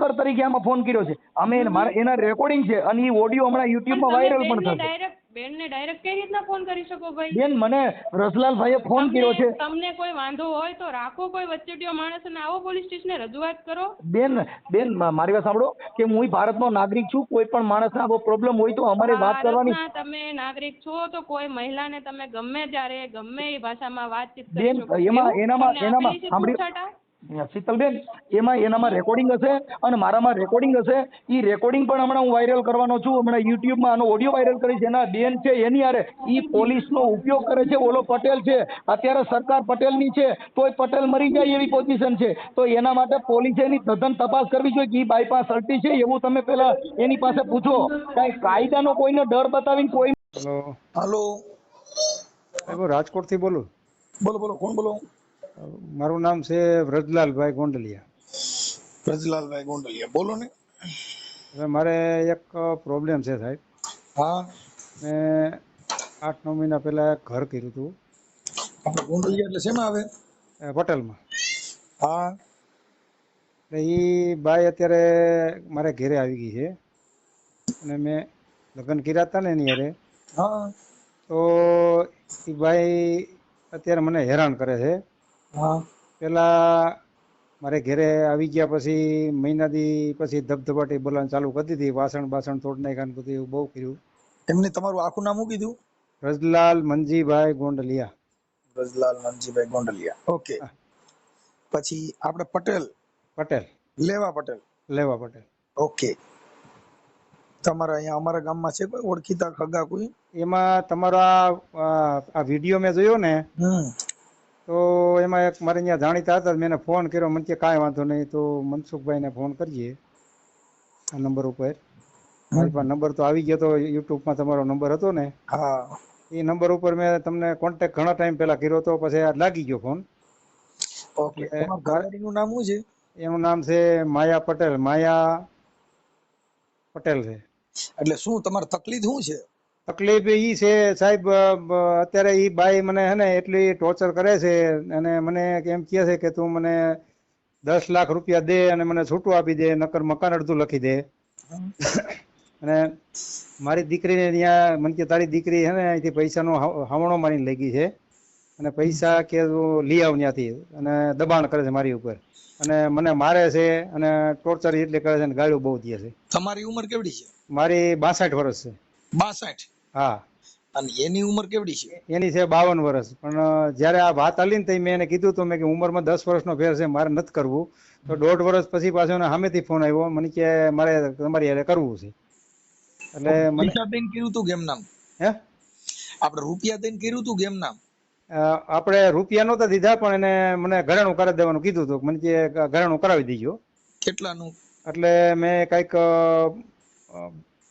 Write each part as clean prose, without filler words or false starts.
પત્રકાર તરીકે આમાં ફોન કર્યો છે. અમે એના રેકોર્ડિંગ છે અને એ ઓડિયો હમણાં યુટ્યુબમાં વાયરલ પણ થશે. બેનને ડાયરેક્ટ કઈ રીતના ફોન કરી શકો ભાઈ? બેન મને રસલાલભાઈએ ફોન કર્યો છે. તમને કોઈ વાંધો હોય તો રાખો કોઈ વચ્ચેટીયો માણસ અને આવો પોલીસ સ્ટેશને રજૂઆત કરો. બેન મારી વાત સાંભળો કે હું ભારતનો નાગરિક છું. કોઈ પણ માણસને આવો પ્રોબ્લેમ હોય તો અમારે વાત કરવાની. તમે નાગરિક છો તો કોઈ મહિલાને તમે ગમે ત્યારે ગમે એ ભાષામાં વાતચીત કરી બેન શકો. એનામાં સાંભળ્યું શીતલબેન, એનામાં રેકોર્ડિંગ હશે અને મારામાં રેકોર્ડિંગ હશે. એ રેકોર્ડિંગ પણ હમણાં હું વાયરલ કરવાનો છું. હમણાં યુટ્યુબમાં આનો ઓડિયો વાયરલ કરીશ. એના બેન છે એની હારે એ પોલીસનો ઉપયોગ કરે છે. ઓલો પટેલ છે, અત્યારે સરકાર પટેલની છે, તોય પટેલ મરી જાય એવી પોઝિશન છે. તો એના માટે પોલીસે એની તદ્દન તપાસ કરવી જોઈએ કે એ બાયપાસ સર્ટી છે એવું તમે પેલા એની પાસે પૂછો. કઈ કાયદાનો કોઈને ડર બતાવીને કોઈ. હેલો, રાજકોટ થી બોલું. બોલો કોણ બોલો? મારું નામ છે વ્રજલાલભાઈ ગોંડલિયા. વ્રજલાલભાઈ ગોંડલિયા, બોલો ને. હવે મારે એક પ્રોબ્લેમ છે સાહેબ. હા, મેં 8-9 મહિના પહેલા એક ઘર કર્યું હતું. આપણે ગોંડલિયા એટલે શેમાં આવે? પટેલમાં. હા, એટલે એ બાઈ અત્યારે મારે ઘેરે આવી ગઈ છે અને મેં લગ્ન કર્યા હતા ને એની હારે. હા, તો એ બાઈ અત્યારે મને હેરાન કરે છે. હા, પેલા મારે ઘેરે આવી ગયા પછી મહિનાથી પછી ધબધબાટી બોલાવાનું ચાલુ કરી દીધી. વાસણ તોડ નાખ્યા બધું એવું બહુ કર્યું. એમને તમારું આખું નામ શું કીધું? રજલાલ મનજીભાઈ ગોંડલિયા. વ્રજલાલ મનજીભાઈ ગોંડલિયા, ઓકે. પછી આપણે પટેલ લેવા પટેલ, ઓકે. તમારા અહીંયા અમારા ગામમાં છે કોઈ ઓળખીતા ખગા કોઈ? એમાં તમારા આ વિડીયો મેં જોયો ને, તો એમાં એક મારે અહીંયા જાણીતા હતા. મેં એને ફોન કર્યો. મને કે કાંઈ વાંધો નહીં, તો મનસુખભાઈને ફોન કરીએ આ નંબર ઉપર. મારી પાસે નંબર તો આવી ગયો તો યુટ્યુબમાં તમારો નંબર હતો ને. હા, એ નંબર ઉપર મેં તમને કોન્ટેક્ટ ઘણા ટાઈમ પહેલા કર્યો તો પછી આ લાગી ગયો ફોન. ઓકે. તમારા ઘરવાળીનું નામ શું છે? એનું નામ છે માયા પટેલ. માયા પટેલ છે. એટલે શું તમારી તકલીફ શું છે? તકલીફ ઈ છે સાહેબ, અત્યારે ઈ બાઈ મને હે ને એટલી ટોર્ચર કરે છે અને મને એમ કહે છે કે તું મને 10 લાખ રૂપિયા દે અને મને છૂટું આપી દે, નકર મકાન અડધું લખી દે. અને મારી દીકરીને ત્યાં મને કે તારી દીકરી હે ને અહીંથી પૈસાનો હાવણો મારીને લઈ ગઈ છે અને પૈસા કે લઈ આવ ત્યાંથી, અને દબાણ કરે છે મારી ઉપર અને મને મારે છે અને ટોર્ચર એટલે કરે છે અને ગાળ્યો બહુ દે છે. તમારી ઉંમર કેવડી છે? મારી 62 વર્ષ છે. 62? હા. અને એની ઉંમર કેવડી છે? એની છે 52 વર્ષ. પણ જયારે આ વાત હાલી ને તો મેં એને કીધું તો મેં કે ઉંમરમાં 10 વર્ષનો ફેર છે, મારે નથી કરવું. તો 1.5 વર્ષ પછી પાછો સામેથી ફોન આવ્યો મને કે મારે તમારી હારે કરવું છે. એટલે પૈસા દઈને કર્યું તું કેમ નામ? હે, આપણે રૂપિયા દઈને કર્યું તું કેમ નામ? આપણે રૂપિયા નહોતા દીધા પણ એને મને ઘરેણું કરાવી દેવાનું કીધું હતું. મને કે ઘરેણું કરાવી દીજો. કેટલાનું? એટલે મેં કઈક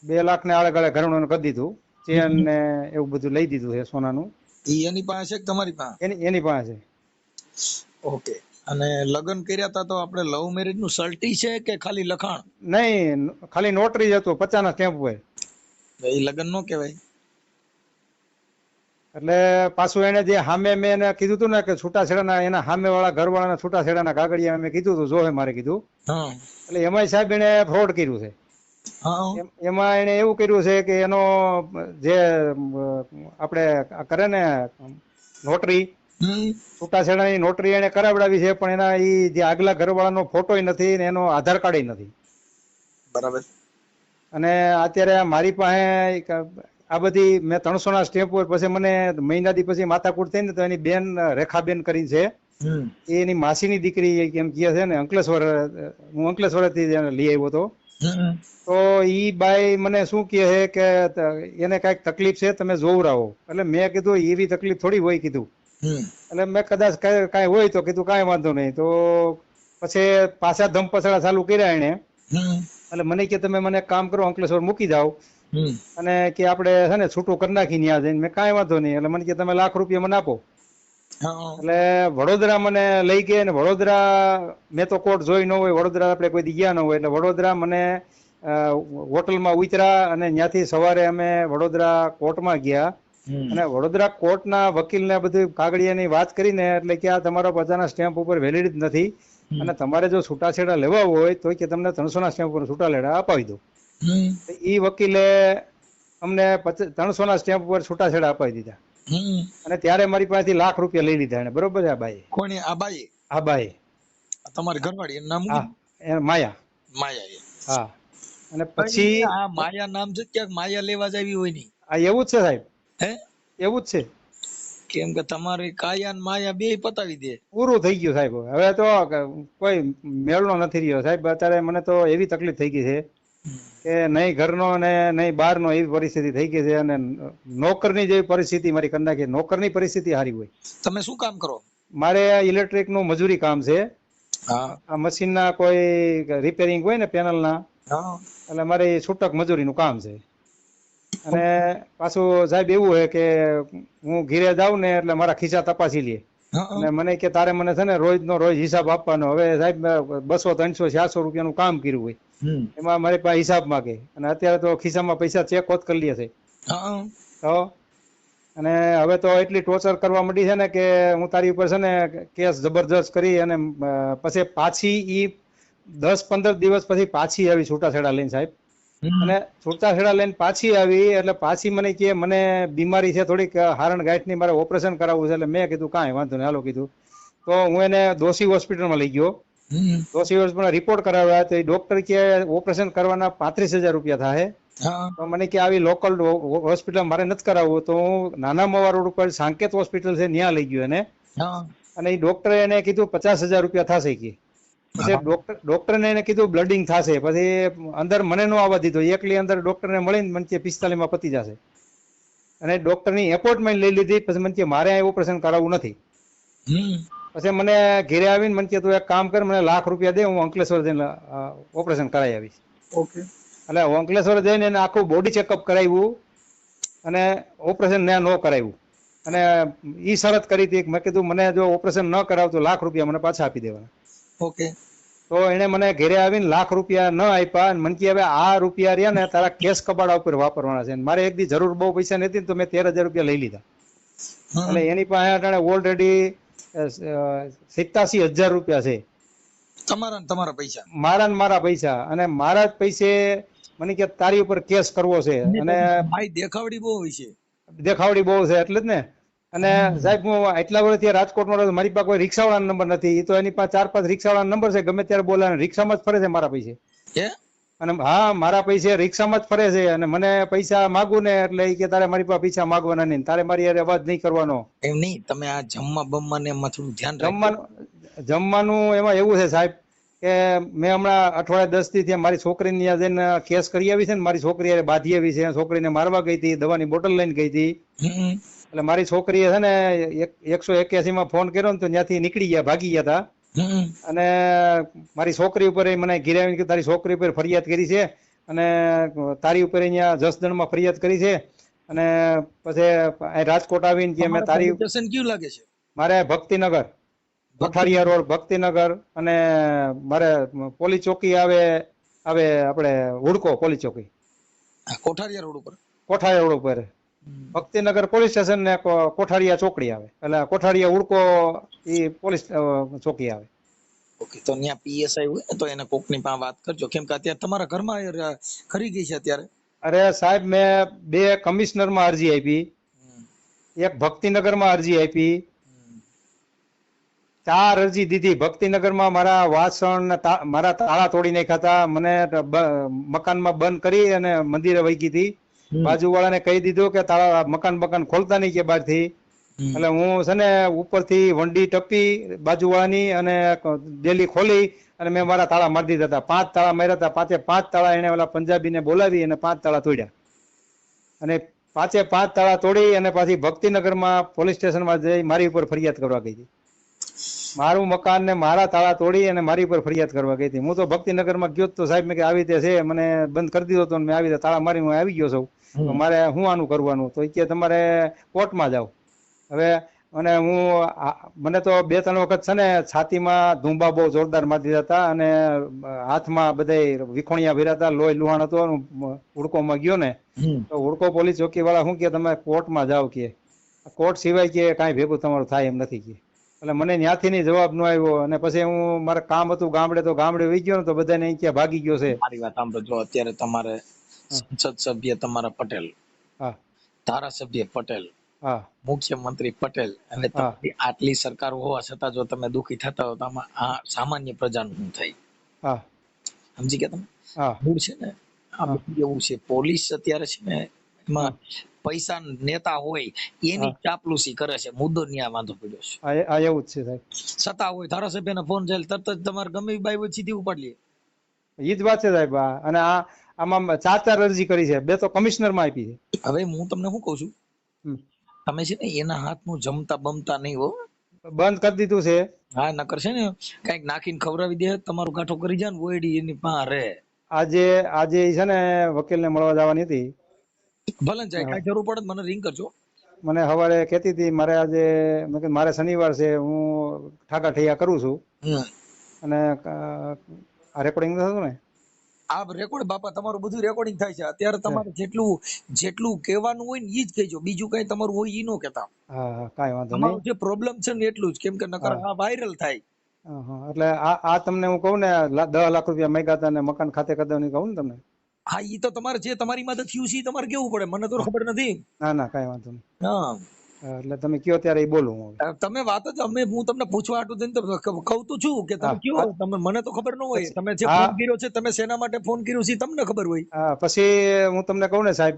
2 લાખ ને આળે ગાળે ઘરેણું કરી દીધું. ચેન ને એવું બધું લઈ દીધું છે સોનાનું. એની પાસે છે કે તમારી પાસે? એની પાસે. ઓકે. અને લગ્ન કર્યા હતા તો આપણે લવ મેરેજ નું સર્ટી છે કે ખાલી લખાણ? નહીં, ખાલી નોટરી જ હતું 50 ના સ્ટેમ્પ હોય. એ લગ્ન નો કહેવાય. એટલે પાછું એને જે સામે મેં એને કીધું હતું ને કે છૂટાછેડાના એના સામે વાળા ઘરવાળાના છૂટાછેડાના કાગળિયા મેં કીધું હતું જોહે મારે કીધું. એટલે એમાં સાહેબ એને ફ્રોડ કર્યું છે. એમાં એને એવું કર્યું છે કે એનો જે આપણે કરે ને નોટરી, છૂટાછેડાની નોટરી એને કરાવડાવી છે પણ એના એ જે આગલા ઘરવાળાનો ફોટોય નથી ને એનો આધાર કાર્ડ નથી. બરાબર. અને અત્યારે મારી પાસે આ બધી મેં 300 ના સ્ટેમ્પ ઉપર પછી મને મહિનાથી પછી માથાકૂટ થઈ ને તો એની બેન રેખાબેન કરી છે, એની માસીની દીકરી એમ કહે છે ને અંકલેશ્વર, હું અંકલેશ્વરથી લઈ આવ્યો હતો. તો ઈ બાઈ મને શું કહે છે કે એને કઈક તકલીફ છે તમે જોવરાવો. એટલે મેં કીધું એવી તકલીફ થોડી હોય કીધું. એટલે મેં કદાચ કાંઈ હોય તો કીધું કાંઈ વાંધો નહીં. તો પછી પાછા ધમપછડા ચાલુ કર્યા એને. એટલે મને કે તમે મને કામ કરો અંકલેશ્વર મૂકી જાઓ અને કે આપણે છે ને છૂટું કરી નાખી ત્યાં જઈને. મેં કાંઈ વાંધો નહીં. એટલે મને કે તમે 1 લાખ રૂપિયા મને આપો. એટલે વડોદરા મને લઈ ગયા ને વડોદરા મેં તો કોર્ટ જોઈ ન હોય, વડોદરા આપણે કોઈ દી ગયા ન હોય. એટલે વડોદરા મને હોટલમાં ઉતર્યા અને ત્યાંથી સવારે અમે વડોદરા કોર્ટમાં ગયા અને વડોદરા કોર્ટના વકીલને બધું કાગળિયાની વાત કરીને એટલે કે આ તમારા બધાના સ્ટેમ્પ ઉપર વેલિડ જ નથી અને તમારે જો છૂટાછેડા લેવા હોય તો કે તમને 300 ના સ્ટેમ્પ પર છૂટાછેડા અપાવી દો. એ વકીલે અમને 300 ના સ્ટેમ્પ પર છૂટાછેડા અપાવી દીધા. અને ત્યારે મારી પાસેથી લાખ રૂપિયા લઈ લીધા એને. બરોબર છે? આ બાઈ. કોણે? આ બાઈ? આ બાઈ તમારી ઘરવાળી, એનું નામ? હા, માયા. માયા. હા. અને પછી આ માયા નામ છે, ક્યાંક માયા લેવા જ આવી હોય ની? આ એવું જ છે સાહેબ. હે? એવું જ છે. કેમ કે તમારી કાયા ને માયા બે પતાવી દે. પૂરું થઈ ગયું સાહેબ. હવે તો કોઈ મેળનો નથી રહ્યો સાહેબ. અત્યારે મને તો એવી તકલીફ થઈ ગઈ છે કે નહીં ઘરનો ને નહીં બહારનો, એવી પરિસ્થિતિ થઈ ગઈ છે. અને નોકરની જેવી પરિસ્થિતિ મારી કરી નાખી. નોકરની પરિસ્થિતિ સારી હોય. તમે શું કામ કરો? મારે ઇલેક્ટ્રિક નું મજૂરી કામ છે. આ મશીન ના કોઈ રિપેરિંગ હોય ને પેનલ ના, એટલે મારે છૂટક મજૂરી નું કામ છે. અને પાછું સાહેબ એવું હોય કે હું ઘીરે જાઉં ને એટલે મારા ખિસ્સા તપાસી લે. અને મને કે તારે મને છે ને રોજ નો રોજ હિસાબ આપવાનો. હવે સાહેબ 200, 300, 400 રૂપિયાનું કામ કર્યું હોય, એમાં મારી પાસે હિસાબ માંગે. અને અત્યારે તો ખિસ્સામાં પૈસા ચેક હોત કરી લે છે. તો અને હવે તો એટલી ટોર્ચર કરવા માંડી છે ને કે હું તારી ઉપર છે ને કેસ જબરજસ્ત કરી. અને પછી પાછી ઈ 10-15 દિવસ પછી પાછી આવી છૂટાછેડા લઈને સાહેબ. અને છૂટાછેડા લઈને પાછી આવી એટલે પાછી મને કે મને બીમારી છે થોડીક હારણ ગાંઠની, મારે ઓપરેશન કરાવવું છે. એટલે મેં કીધું કાંઈ વાંધો નહીં, હાલો કીધું. તો હું એને દોશી હોસ્પિટલમાં લઈ ગયો. દોશી હોસ્પિટલમાં રિપોર્ટ કરાવ્યા તો ડોક્ટર કે ઓપરેશન કરવાના 35,000 રૂપિયા થાય. તો મને કે આવી લોકલ હોસ્પિટલ મારે નથી કરાવવું. તો હું નાના મવા રોડ ઉપર સાંકેત હોસ્પિટલ છે ત્યાં લઈ ગયો એને. અને એ ડોક્ટરે એને કીધું 50,000 રૂપિયા થશે કે. પછી ડોક્ટરને એને કીધું બ્લડિંગ થશે. પછી અંદર મને ન આવવા દીધો. એકલી અંદર ડોક્ટરને મળીને મને કે 45 માં પતી જશે. અને ડોક્ટરની એપોઇન્ટમેન્ટ લઈ લીધી. પછી મને કે મારે આ ઓપરેશન કરાવવું નથી. પછી મને ઘેરે આવીને મને કે તું એક કામ કર, મને લાખ રૂપિયા દે, હું અંકલેશ્વર જઈને ઓપરેશન કરાવી આવીશ. ઓકે. એટલે અંકલેશ્વર જઈને એને આખું બોડી ચેકઅપ કરાવ્યું અને ઓપરેશન ત્યાં ન કરાવ્યું. અને ઈ શરત કરી હતી મેં કીધું મને જો ઓપરેશન ન કરાવ તો લાખ રૂપિયા મને પાછા આપી દેવાના. ઓકે. તો એને મને ઘેરે આવીને લાખ રૂપિયા ન આપ્યા. અને મને કે હવે આ રૂપિયા રહ્યા ને તારા કેસ કબાડા ઉપર વાપરવાના છે. મારે એક દી જરૂર બહુ પૈસા નથી તો મેં 13,000 રૂપિયા લઈ લીધા. એટલે એની પાસે અટાણે ઓલરેડી 87,000 રૂપિયા છે. તમારા પૈસા? મારા પૈસા. અને મારા જ પૈસે મને કે તારી ઉપર કેસ કરવો છે. અને દેખાવડી બહુ હોય છે. દેખાવડી બહુ છે એટલે જ ને. અને સાહેબ હું એટલા વર્ષથી રાજકોટમાં રહું, મારી પાસે કોઈ રિક્ષાવાળાનો નંબર નથી. એ તો એની પાસે 4-5 રિક્ષાવાળાનો નંબર છે. ગમે ત્યારે બોલાવે, રિક્ષામાં જ ફરે છે મારા પૈસે. અને હા, મારા પૈસે રિક્ષામાં જ ફરે છે. અને મને પૈસા માગું ને એટલે એ કે તારે મારી પાસે પૈસા માગવાના નહીં, તારે મારી યાર અવાજ નહીં કરવાનો. એમ નહીં, તમે આ જમવા બમવા ને એમાં થોડું ધ્યાન જમવાનું એમાં એવું છે સાહેબ કે મેં હમણાં અઠવાડિયા 10 થી મારી છોકરીને ત્યાં જઈને કેસ કરી આવી છે ને. મારી છોકરી બાધી આવી છે. છોકરીને મારવા ગઈ હતી, દવાની બોટલ લઈને ગઈ હતી. એટલે મારી છોકરીએ છે ને 181 માં ફોન કર્યો ને તો ત્યાંથી નીકળી ગયા, ભાગી ગયા હતા. અને મારી છોકરી ઉપર મને ઘેરે આવીને તારી છોકરી ઉપર ફરિયાદ કરી છે અને તારી ઉપર અહીંયા જસદણમાં ફરિયાદ કરી છે. અને પછી રાજકોટ આવીને કે મેં તારી કેવું લાગે છે? મારે ભક્તિનગર, કોઠારીયા રોડ, ભક્તિનગર. અને મારે પોલીસ ચોકી આવે આપણે હુડકો પોલીસ ચોકી, કોઠારીયા રોડ ઉપર ભક્તિનગર પોલીસ સ્ટેશન ને કોઠારીયા ચોકડી આવે. એટલે કોઠારીયા હુડકો એ પોલીસ ચોકી આવે. ઓકે. તો ત્યાં પીએસઆઈ હોય તો એને કોકની પાસે વાત કરજો, કેમ કે અત્યારે તમારા ઘરમાં ખરી ગઈ છે અત્યારે. અરે સાહેબ મેં 2 કમિશનરમાં અરજી આપી, એક ભક્તિનગરમાં અરજી આપી, 4 અરજી દીધી. ભક્તિનગરમાં મારા વાસણ મારા તાળા તોડી નાખ્યા હતા. મને મકાનમાં બંધ કરી અને મંદિરે વહી ગઈ હતી. બાજુવાળાને કહી દીધું કે તાળા મકાન ખોલતા નહીં કે બહારથી. એટલે હું છે ને ઉપરથી વંડી ટપી બાજુવાળાની અને ડેલી ખોલી અને મેં મારા તાળા મારી દીધા હતા. 5 તાળા માર્યા હતા. 5 તાળા એને ઓલા પંજાબીને બોલાવી અને 5 તાળા તોડ્યા. અને 5 તાળા તોડી અને પાછી ભક્તિનગરમાં પોલીસ સ્ટેશનમાં જઈ મારી ઉપર ફરિયાદ કરવા ગઈ હતી. મારું મકાન ને મારા તાળા તોડી અને મારી ઉપર ફરિયાદ કરવા ગઈ હતી. હું તો ભક્તિનગરમાં ગયો તો સાહેબ મેં કે આવી રીતે છે, મને બંધ કરી દીધો હતો. મેં આવી રીતે તાળા મારી હું આવી ગયો છું, તો મારે શું આનું કરવાનું? તો એ કે તમારે કોર્ટમાં જાઓ. હવે અને મને તો 2-3 વખત છે ને છાતીમાં ધૂંબા બહુ જોરદાર મારી દીધા હતા અને હાથમાં બધા વિખોણિયા ભર્યા હતા, લોહી લુહાણ હતો. હુડકોમાં ગયો ને તો હુડકો પોલીસ ચોકી વાળા શું કે તમે કોર્ટમાં જાઓ કે કોર્ટ સિવાય કે કાંઈ ભેગું તમારું થાય એમ નથી કે. એટલે મને ત્યાંથી ની જવાબ ન આવ્યો અને પછી હું મારે કામ હતું ગામડે તો ગામડે વહી ગયો ને તો બધાને અહીં ક્યાં ભાગી ગયો છે. મારી વાત સાંભળો, જો અત્યારે તમારે સંસદ સભ્ય તમારા પટેલ, હા ધારાસભ્ય પટેલ, હા મુખ્યમંત્રી પટેલ, અને તમારી આટલી સરકાર હોવા છતાં જો તમે દુખી થતા હો તો આમાં આ સામાન્ય પ્રજાનું શું થાય? હા સમજી ગયા તમે? હા મૂળ છે ને આ બધું એવું છે. પોલીસ અત્યારે છે ને એમાં પૈસા નેતા હોય એની ચાપલુસી કરે છે. મુદ્દો ન્યા વાંધો પડ્યો છે. આ એવું જ છે સાહેબ. સત્તા હોય, ધારાસભ્યના ફોન જાય તરત જ તમારે ગમે એ બાઈ હોય સીધી ઉપાડી લે. ઈ જ વાત છે સાહેબ. અને આમાં 4 અરજી કરી છે, 2 તો કમિશનર માં આપી છે. હવે હું તમને શું કઉ છું, તમે છે ને એના હાથનું જમતા બમતા નહીં હો, બંધ કરી દીધું છે. હા નકર છે ને કઈક નાખીને ખવડાવી દે, તમારું ગાંઠો કરી જાય ને ઓયડી એની પા રે. આજે ઈ છે ને વકીલ ને મળવા જવાની હતી. ભલે જાય, કઈ જરૂર પડે મને રિંગ કરજો. મને સવારે કહેતી હતી મારે આજે, મેં કીધું મારે શનિવાર છે, હું ઠાકા ઠૈયા કરું છું. અને આ રેકોર્ડિંગ થતું ને આ રેકોર્ડ બાપા તમારું બધું રેકોર્ડિંગ થાય છે. અત્યારે તમારે જેટલું કહેવાનું હોય ને ઈ જ કહેજો, બીજું કઈ તમારું હોય ઈ નો કહેતા. હા કાંઈ વાંધો નહીં. તમારું જે પ્રોબ્લેમ છે ને એટલું જ, કેમ કે નકર આ વાયરલ થાય. એટલે આ તમને હું કહું ને 10 લાખ રૂપિયા માંગ્યા હતા ને મકાન ખાતે કરી દેવાની કહું ને તમને. હા ઈ તો તમારે જે તમારી માં થયું છે તમારે કેવું પડે, મને તો ખબર નથી. ના કાંઈ વાંધો નહીં. હા એટલે તમે કયો ત્યારે એ બોલું હું. તમે વાત જ હું તમને પૂછવા આટું થઈને કહું તો છું કે તમે કયો, તમે મને તો ખબર ન હોય. તમે જે ફોન કર્યો છે, તમે શેના માટે ફોન કર્યો છે તમને ખબર હોય. હા પછી હું તમને કહું ને સાહેબ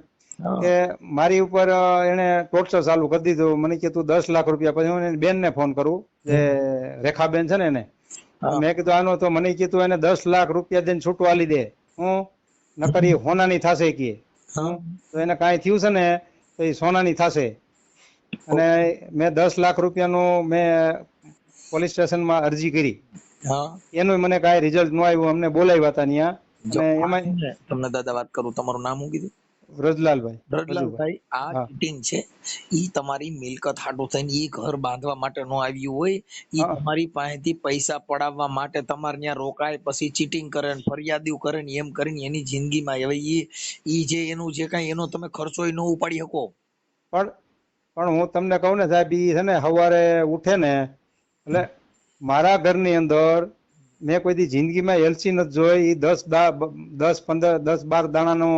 કે મારી ઉપર એને ટોર્ચર ચાલુ કરી દીધું. મને કે તું 10 લાખ રૂપિયા, પછી હું બેન ને ફોન કરું જે રેખાબેન છે ને એને, મેં કીધું આનો તો મને કીધું એને 10 લાખ રૂપિયા દઈને છૂટું આલી દે, હું નકર એ હોનાની થાશે કે. તો એને કાંઈ થયું છે ને તો એ સોનાની થાશે. અને મેં 10 લાખ રૂપિયાનું મેં પોલીસ સ્ટેશનમાં અરજી કરી, એનું મને કાંઈ રિઝલ્ટ ન આવ્યું. અમને બોલાવ્યા હતા ત્યાં. અને એમાં તમને દાદા વાત કરું, તમારું નામ શું કીધું? વ્રજલાલભાઈ. વ્રજલાલભાઈ, આ ચીટિંગ છે. ઈ તમારી મિલકત હાટું થઈને ઈ ઘર બાંધવા માટે નો આવ્યું હોય, ઈ તમારી પાસેથી પૈસા પડાવવા માટે તમારે ત્યાં રોકાય, પછી ચીટિંગ કરે ને ફરિયાદીઓ કરે ને એમ કરીને એની જિંદગીમાં હવે ઈ જે એનું જે કાંઈ એનો તમે ખર્ચો ન ઉપાડી શકો. પણ હું તમને કહું ને સાહેબ, ઈ છે ને સવારે ઉઠે ને એટલે મારા ઘરની અંદર મેં કોઈ દી જિંદગીમાં એલસી નથી જોઈ. ઈ 10-12 દાણાનો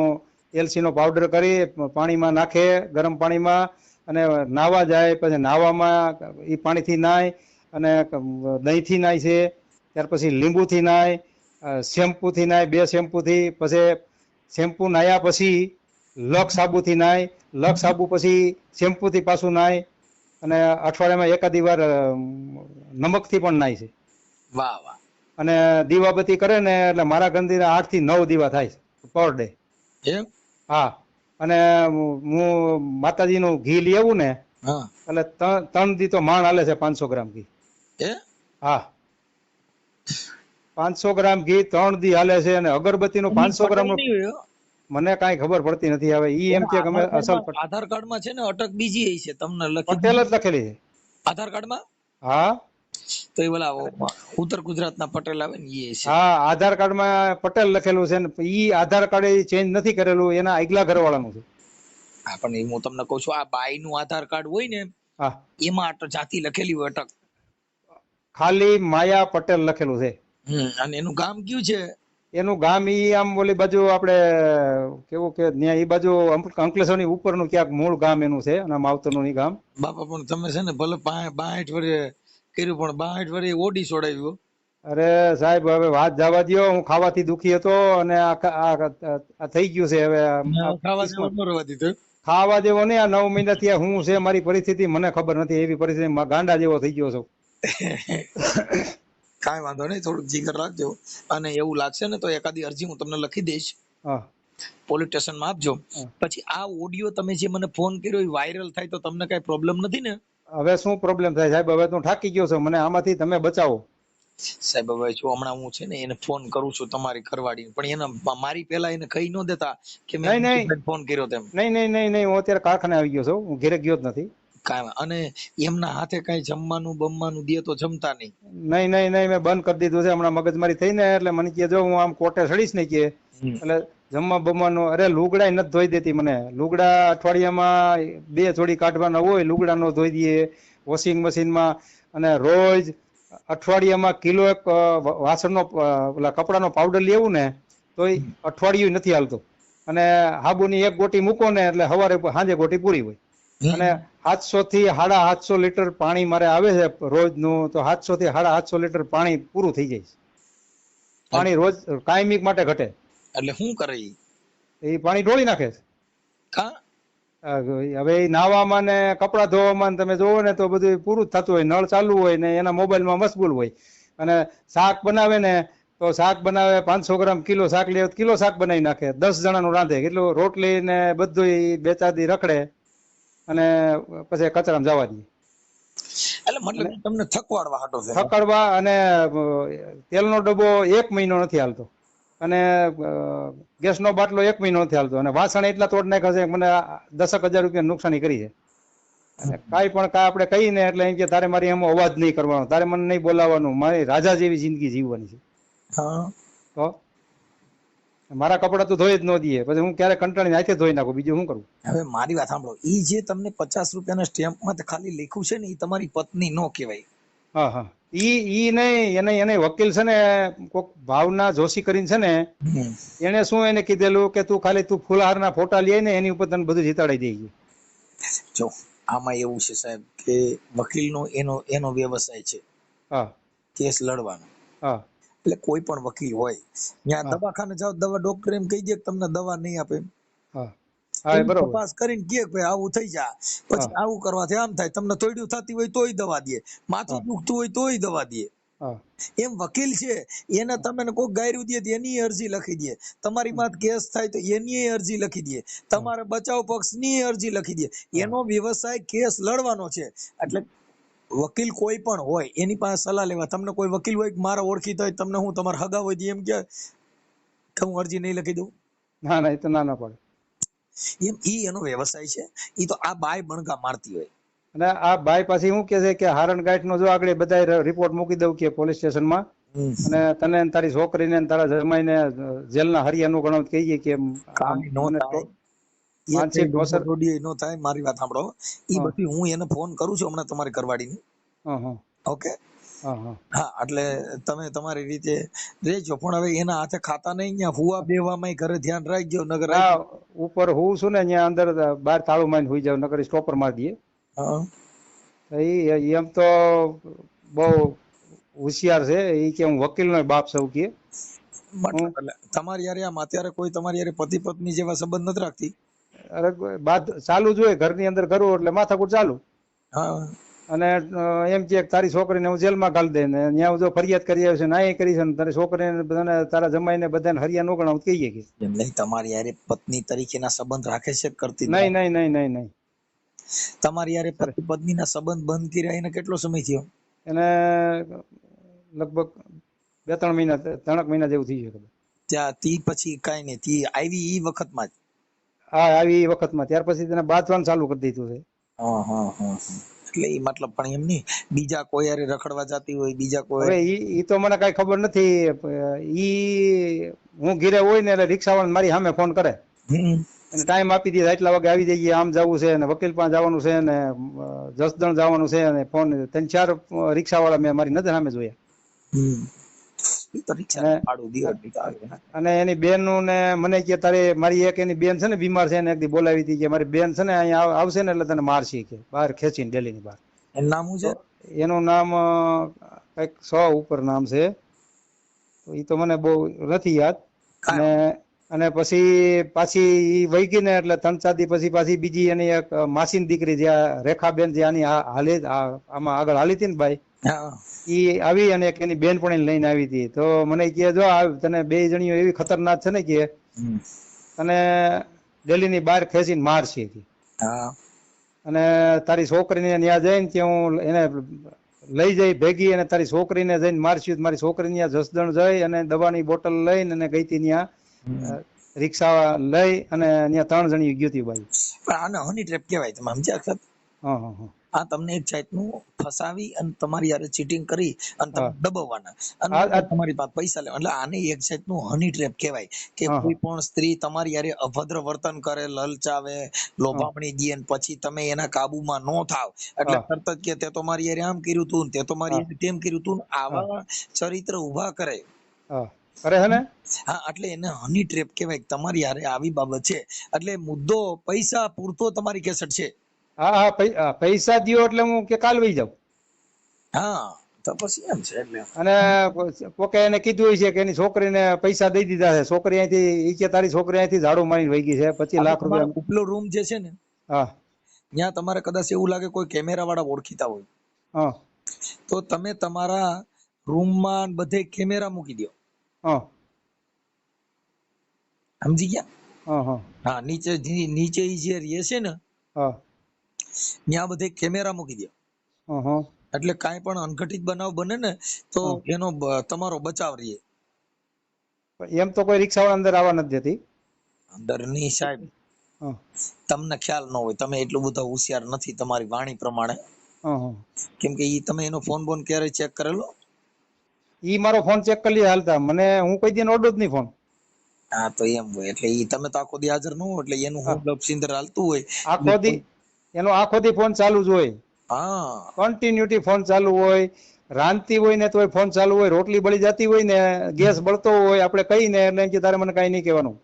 એલસી નો પાવડર કરી પાણીમાં નાખે, ગરમ પાણીમાં, અને નાવા જાય. પછી નાવામાં એ પાણીથી નાય, અને દહીંથી નાય છે, ત્યાર પછી લીંબુથી નાય, શેમ્પુથી નાય, 2 શેમ્પુથી. પછી શેમ્પુ નાયા પછી લક્ષ સાબુથી નાય, લક્ષ સાબુ પછી શેમ્પુથી પાછું નાય, અને અઠવાડિયામાં એકાદી વાર નમકથી પણ નાય છે. વાહ વાહ. અને દીવાબત્તી કરે ને એટલે મારા ગંદી 8 થી 9 દીવા થાય છે પર ડે. એમ? હા. અને હું માતાજીનું ઘી લઈ આવું ને એટલે 3 દી તો માંડ હાલે છે 500 ગ્રામ ઘી. હા 500 ગ્રામ ઘી 3 દી હાલે છે. અને અગરબત્તીનું 500 ગ્રામ મને કાંઈ ખબર પડતી નથી. હવે ઈ એમ કે અમે અસલ આધાર કાર્ડ માં છે ને અટક બીજી છે, તમને પટેલ જ લખેલી છે આધાર કાર્ડ માં. હા તો એ ઓલા ઉત્તર ગુજરાતના પટેલ આવે ને એ છે. હા આધાર કાર્ડ માં પટેલ લખેલું છે ને ઈ આધાર કાર્ડ ચેન્જ નથી કરેલું, એના આગલા ઘરવાળાનું છે. હા પણ હું તમને કહું છું, આ બાઈ નું આધાર કાર્ડ હોય ને એમાં જાતિ લખેલી હોય અટક, ખાલી માયા પટેલ લખેલું છે. અને એનું ગામ કયું છે? એનું ગામ ઈ આમ ઓલી બાજુ આપણે કેવું કે ત્યાં ઈ બાજુ અંકલેશ્વરની ઉપરનું ક્યાંક મૂળ ગામ એનું છે, અને માવતરનું ઈ ગામ. બાપા પણ તમે છે ને ભલે 62 વર્ષે કર્યું પણ 62 વર્ષે ઓડી છોડાવ્યું. અરે સાહેબ હવે વાત જવા દ્યો, હું ખાવાથી દુખી હતો અને આ થઈ ગયું છે. હવે ખાવા જેવો નહીં. આ 9 મહિના થી હું છે મારી પરિસ્થિતિ મને ખબર નથી. એવી પરિસ્થિતિ ગાંડા જેવો થઈ ગયો છું. કાંઈ વાંધો નહીં, થોડુંક જીગર રાખજો. અને એવું લાગશે ને તો એકાદી અરજી હું તમને લખી દઈશ, પોલીસ સ્ટેશન માં આપજો. પછી આ ઓડિયો તમે જે મને ફોન કર્યો એ વાયરલ થાય તો તમને કઈ પ્રોબ્લેમ નથી ને? હવે શું પ્રોબ્લેમ થાય સાહેબ? હવે તું થાકી ગયો છો, મને આમાંથી તમે બચાવો સાહેબ. હવે જો હમણાં હું છે ને એને ફોન કરું છું તમારી ઘરવાળી, પણ એને મારી પેલા એને કહી ન દેતા કે મેં ફોન કર્યો તેમ. નહીં હું અત્યારે કારખાને આવી ગયો છું, હું ઘરે ગયો જ નથી. અને એમના હાથે કઈ જમવાનું બમવાનું દે તો જમતા નહીં? નહીં મેં બંધ કરી દીધું છે. હમણાં મગજમારી થઈ ને એટલે મને કે જો હું આમ કોટે સડીશ ને કે એટલે જમવા બમવાનું. અરે લુગડા નથી ધોઈ દેતી મને. લુગડા અઠવાડિયામાં 2 જોડી કાઢવાના હોય, લુગડા નો ધોઈ દઈએ વોશિંગ મશીનમાં. અને રોજ અઠવાડિયામાં કિલો એક વાસણનો ઓલા કપડાનો પાવડર લેવું ને તોય અઠવાડિયું નથી હાલતું. અને હાબુની એક ગોટી મૂકો ને એટલે સવારે સાંજે ગોટી પૂરી હોય. અને 700 થી 750 લીટર પાણી મારે આવે છે રોજનું, તો 700 થી 750 લીટર પાણી પૂરું થઈ જાય છે. પાણી રોજ કાયમી માટે ઘટે. એટલે શું કરે એ પાણી ઢોળી નાખે છે. કા હવે નાવામાં ને કપડા ધોવામાં તમે જોવો ને તો બધું પૂરું જ થતું હોય, નળ ચાલુ હોય ને એના મોબાઈલમાં મશગુલ હોય. અને શાક બનાવે ને તો શાક બનાવે 500 ગ્રામ કિલો શાક લે કિલો શાક બનાવી નાખે, 10 જણાનું રાંધે, કેટલું રોટલી ને બધું 2-4 દી રખડે અને પછી કચરામાં જવા દે. એટલે મતલબ તમને થકવાડવા હાટો છે. થકડવા. અને તેલનો ડબ્બો 1 મહિનો નથી હાલતો, અને ગેસનો બાટલો 1 મહિનો નથી હાલતો, અને વાસણ એટલા તોડ નાખ્યા છે મને 10,000 રૂપિયા નુકસાની કરી છે. અને કાંઈ પણ આપણે કહીને એટલે એમ કે તારે મારી એમ અવાજ નહીં કરવાનો, તારે મને નહીં બોલાવવાનું, મારી રાજા જેવી જિંદગી જીવવાની છે. તો મારા કપડા તો ધોઈ જ ન દઈએ, પછી હું ક્યારે કંટાળીને હાથે ધોઈ નાખું, બીજું શું કરું. હવે મારી વાત સાંભળો, ઈ જે તમને 50 રૂપિયાના સ્ટેમ્પમાં ખાલી લખ્યું છે ને ઈ તમારી પત્ની નો કહેવાય. હા હા, ઈ નહીં, એને વકીલ છે ને કોક ભાવના જોશી કરીને છે ને, એને શું એને કીધેલું કે તું ખાલી તું ફુલહારના ફોટા લઈ ને એની ઉપર તને બધું જીતાડી દઈએ. જો આમાં એવું છે સાહેબ કે વકીલનો એનો વ્યવસાય છે. હા, કેસ લડવાનો. હા, એટલે કોઈ પણ વકીલ હોય ત્યાં દવાખાને જાવ, દવા ડોક્ટર એમ કહી દે કે તમને દવા નહીં આપે. હા હા, બરોબર. તપાસ કરીને કે ભાઈ આવું થઈ જાય, પછી આવું કરવાથી આમ થાય, તમને તોડ્યું થતી હોય તોય દવા દે, માથું દુખતું હોય તોય દવા દે. એમ વકીલ છે એને તમે કોઈ ગાયરું દે એની અરજી લખી દે, તમારી માં કેસ થાય તો એની અરજી લખી દે, તમારે બચાવ પક્ષની અરજી લખી દે. એનો વ્યવસાય કેસ લડવાનો છે. એટલે વકીલ કોઈ પણ હોય એની પાસે સલાહ લેવા. તમને કોઈ વકીલ હોય મારા ઓળખીતા હોય, તમને હું તમારા હગા હોય એમ કે હું અરજી નહીં લખી દઉં? ના ના, એ તો ના પડે. એમ એનો વ્યવસાય છે. ઈ તો આ બાય બણગા મારતી હોય. અને આ બાઈ પાછી શું કે છે કે હારણગાંઠ નો જો આગળ બધા રિપોર્ટ મૂકી દઉં કે પોલીસ સ્ટેશનમાં, અને તને તારી છોકરીને તારા જમાઈને જેલના હરિયાનું ગણો કહીએ કે માનસિક અસર નો થાય. મારી વાત સાંભળો, ઈ બધી હું એને ફોન કરું છું હમણાં તમારી કરવાડીને. ઓકે, હા, એટલે તમે તમારી રીતે રેજો, પણ હવે એના હાથે ખાતા નહીં. ત્યાં હુવા બેવામાં ઘરે ધ્યાન રાખજો, નગર ઉપર હું છું ને ત્યાં અંદર બહાર તાળું મારીને હુઈ જાવ, નગર સ્ટોપર મારી દઈએ. એમ તો બહુ હોશિયાર છે એ, કે હું વકીલ નો બાપ સૌ કે. તમારી યારે આમ અત્યારે કોઈ તમારી યારે પતિ પત્ની જેવા સંબંધ નથી રાખતી? અરે બાદ ચાલુ જ હોય, ઘરની અંદર કરું એટલે માથાકૂટ ચાલુ. અને એમ કે તારી છોકરીને હું જેલમાં ઘાલી દે ને ત્યાં જો ફરિયાદ કરી આવ્યો છે ને આ કરી છે ને તારી છોકરીને બધાને તારા જમાઈને બધાને હરિયા નો ગણાવ કહીએ કે એમ નહીં. તમારી યારે પત્ની તરીકેના સંબંધ રાખે છે કરતી? નહીં નહીં નહીં નહીં નહીં. તમારી યારે પતિ પત્ની ના સંબંધ બંધ કર્યા એને કેટલો સમય થયો? એને લગભગ 2-3 મહિના 3 મહિના જેવું થઈ ગયું. ત્યાં તી પછી કઈ નહીં, તી આવી ઈ વખતમાં જ? હા, આવી એ વખતમાં. ત્યાર પછી તેને બાંધવાનું ચાલુ કરી દીધું છે. એટલે એ મતલબ પણ એમ નહીં બીજા કોઈ યારે રખડવા જતી હોય, બીજા કોઈ? હવે ઈ તો મને કઈ ખબર નથી. ઈ હું ઘરે હોય ને એટલે રિક્ષાવાળા મારી સામે ફોન કરે અને ટાઈમ આપી દે, એટલા વાગે આવી જઈએ, આમ જવું છે ને વકીલ પાસે જવાનું છે ને જસદણ જવાનું છે, અને ફોન 3-4 રિક્ષાવાળા મેં મારી નજર સામે જોયા. અને એની બેન ને મને કે તારે મારી એક એની બેન છે ને બીમાર છે ને એકદી બોલાવી હતી કે મારી બેન છે ને અહીંયા આવશે ને એટલે તને મારશે કે બહાર ખેંચીને દિલ્હી ની બહાર. એનું નામ શું છે? એનું નામ કઈક 100 ઉપર નામ છે, તો એ તો મને બહુ નથી યાદ. અને પછી પાછી વહી ગઈ ને એટલે 3-4 દી પછી પાછી બીજી એની એક માસીની દીકરી જે રેખાબેન જે આની હાલે આમાં આગળ હાલી હતી ને ભાઈ, ઈ આવી અને એક એની બેન પણ લઈને આવી હતી. તો મને કે જો તને 2 જણીઓ એવી ખતરનાક છે ને કે તને દિલ્હી ની બહાર ખેંચીને મારશે. અને તારી છોકરીને ત્યાં જઈને કે હું એને લઈ જઈ ભેગી અને તારી છોકરીને જઈને મારશું. મારી છોકરી ત્યાં જસદણ જઈ અને દવાની બોટલ લઈને અને ગઈ હતી ત્યાં રિક્ષા લઈ અને ત્યાં 3 જણી ગઈ હતી બાઈ. આને હની ટ્રેપ કહેવાય, તમે સમજ્યા? આ તમને એક જાતનું ફસાવી અને તમારી યારે ચીટિંગ કરી અને તમે દબાવવાના અને તમારી પાસે પૈસા લેવા, એટલે આને એક જાતનું હની ટ્રેપ કહેવાય કે કોઈ પણ સ્ત્રી તમારી યારે અભદ્ર વર્તન કરે, લલચાવે, લોભામણી દે અને પછી તમે એના કાબુમાં નો થાવ એટલે તરત જ કે તે તો મારી યારે આમ કર્યું તું, તે તો મારી યારે તેમ કર્યું તું, આવા ચરિત્ર ઉભા કરે કરે હે ને. હા, એટલે એને હની ટ્રેપ કહેવાય. તમારી યારે આવી બાબત છે એટલે મુદ્દો પૈસા પૂરતો તમારી કેસેટ છે. હા, પૈસા દ્યો એટલે હું કે કાલ વહી જાઉં. હા, તો પછી એમ છે એટલે. અને કોકે એને કીધું હોય છે કે એની છોકરીને પૈસા દઈ દીધા છે, છોકરી અહીંથી ઈ કે તારી છોકરી અહીંથી ઝાડુ મારીને વહી ગઈ છે, 25 લાખ રૂપિયા. ઉપલો રૂમ જે છે ને, હા, ત્યાં તમારે કદાચ એવું લાગે કોઈ કેમેરા વાળા ઓળખીતા હોય, હા, તો તમે તમારા રૂમમાં બધે કેમેરા મૂકી દો. હા, સમજી ગયા? હા, હા, નીચે ઈ જે રહે છે ને, હા, ત્યાં બધે કેમેરા મૂકી દો. હા, એટલે કાંઈ પણ અનઘટિત બનાવ બને ને તો એનો તમારો બચાવ રહે. એમ તો કોઈ રિક્ષાવાળા અંદર આવવા નથી દેતી. અંદર ની સાહેબ, તમને ખ્યાલ ન હોય, તમે એટલું બધું હોશિયાર નથી તમારી વાણી પ્રમાણે, કેમ કે ઈ તમે એનો ફોન બોન ક્યારે ચેક કરેલો? ઈ મારો ફોન ચેક કરી લે હાલતા, મને હું કોઈ દી ઓડો જ નહીં ફોન. હા, તો એમ હોય એટલે ઈ તમે તો આખો દી હાજર ન હોય એટલે એનું હું લપસિંદર હાલતું હોય, આખો દી એનો આખો દી ફોન ચાલુ જ હોય. હા, કન્ટિન્યુટી ફોન ચાલુ હોય, રાંધતી હોય ને તોય ફોન ચાલુ હોય, રોટલી બળી જતી હોય ને ગેસ બળતો હોય, આપણે કહીને એટલે કે તારે મને કાંઈ નહીં કહેવાનું.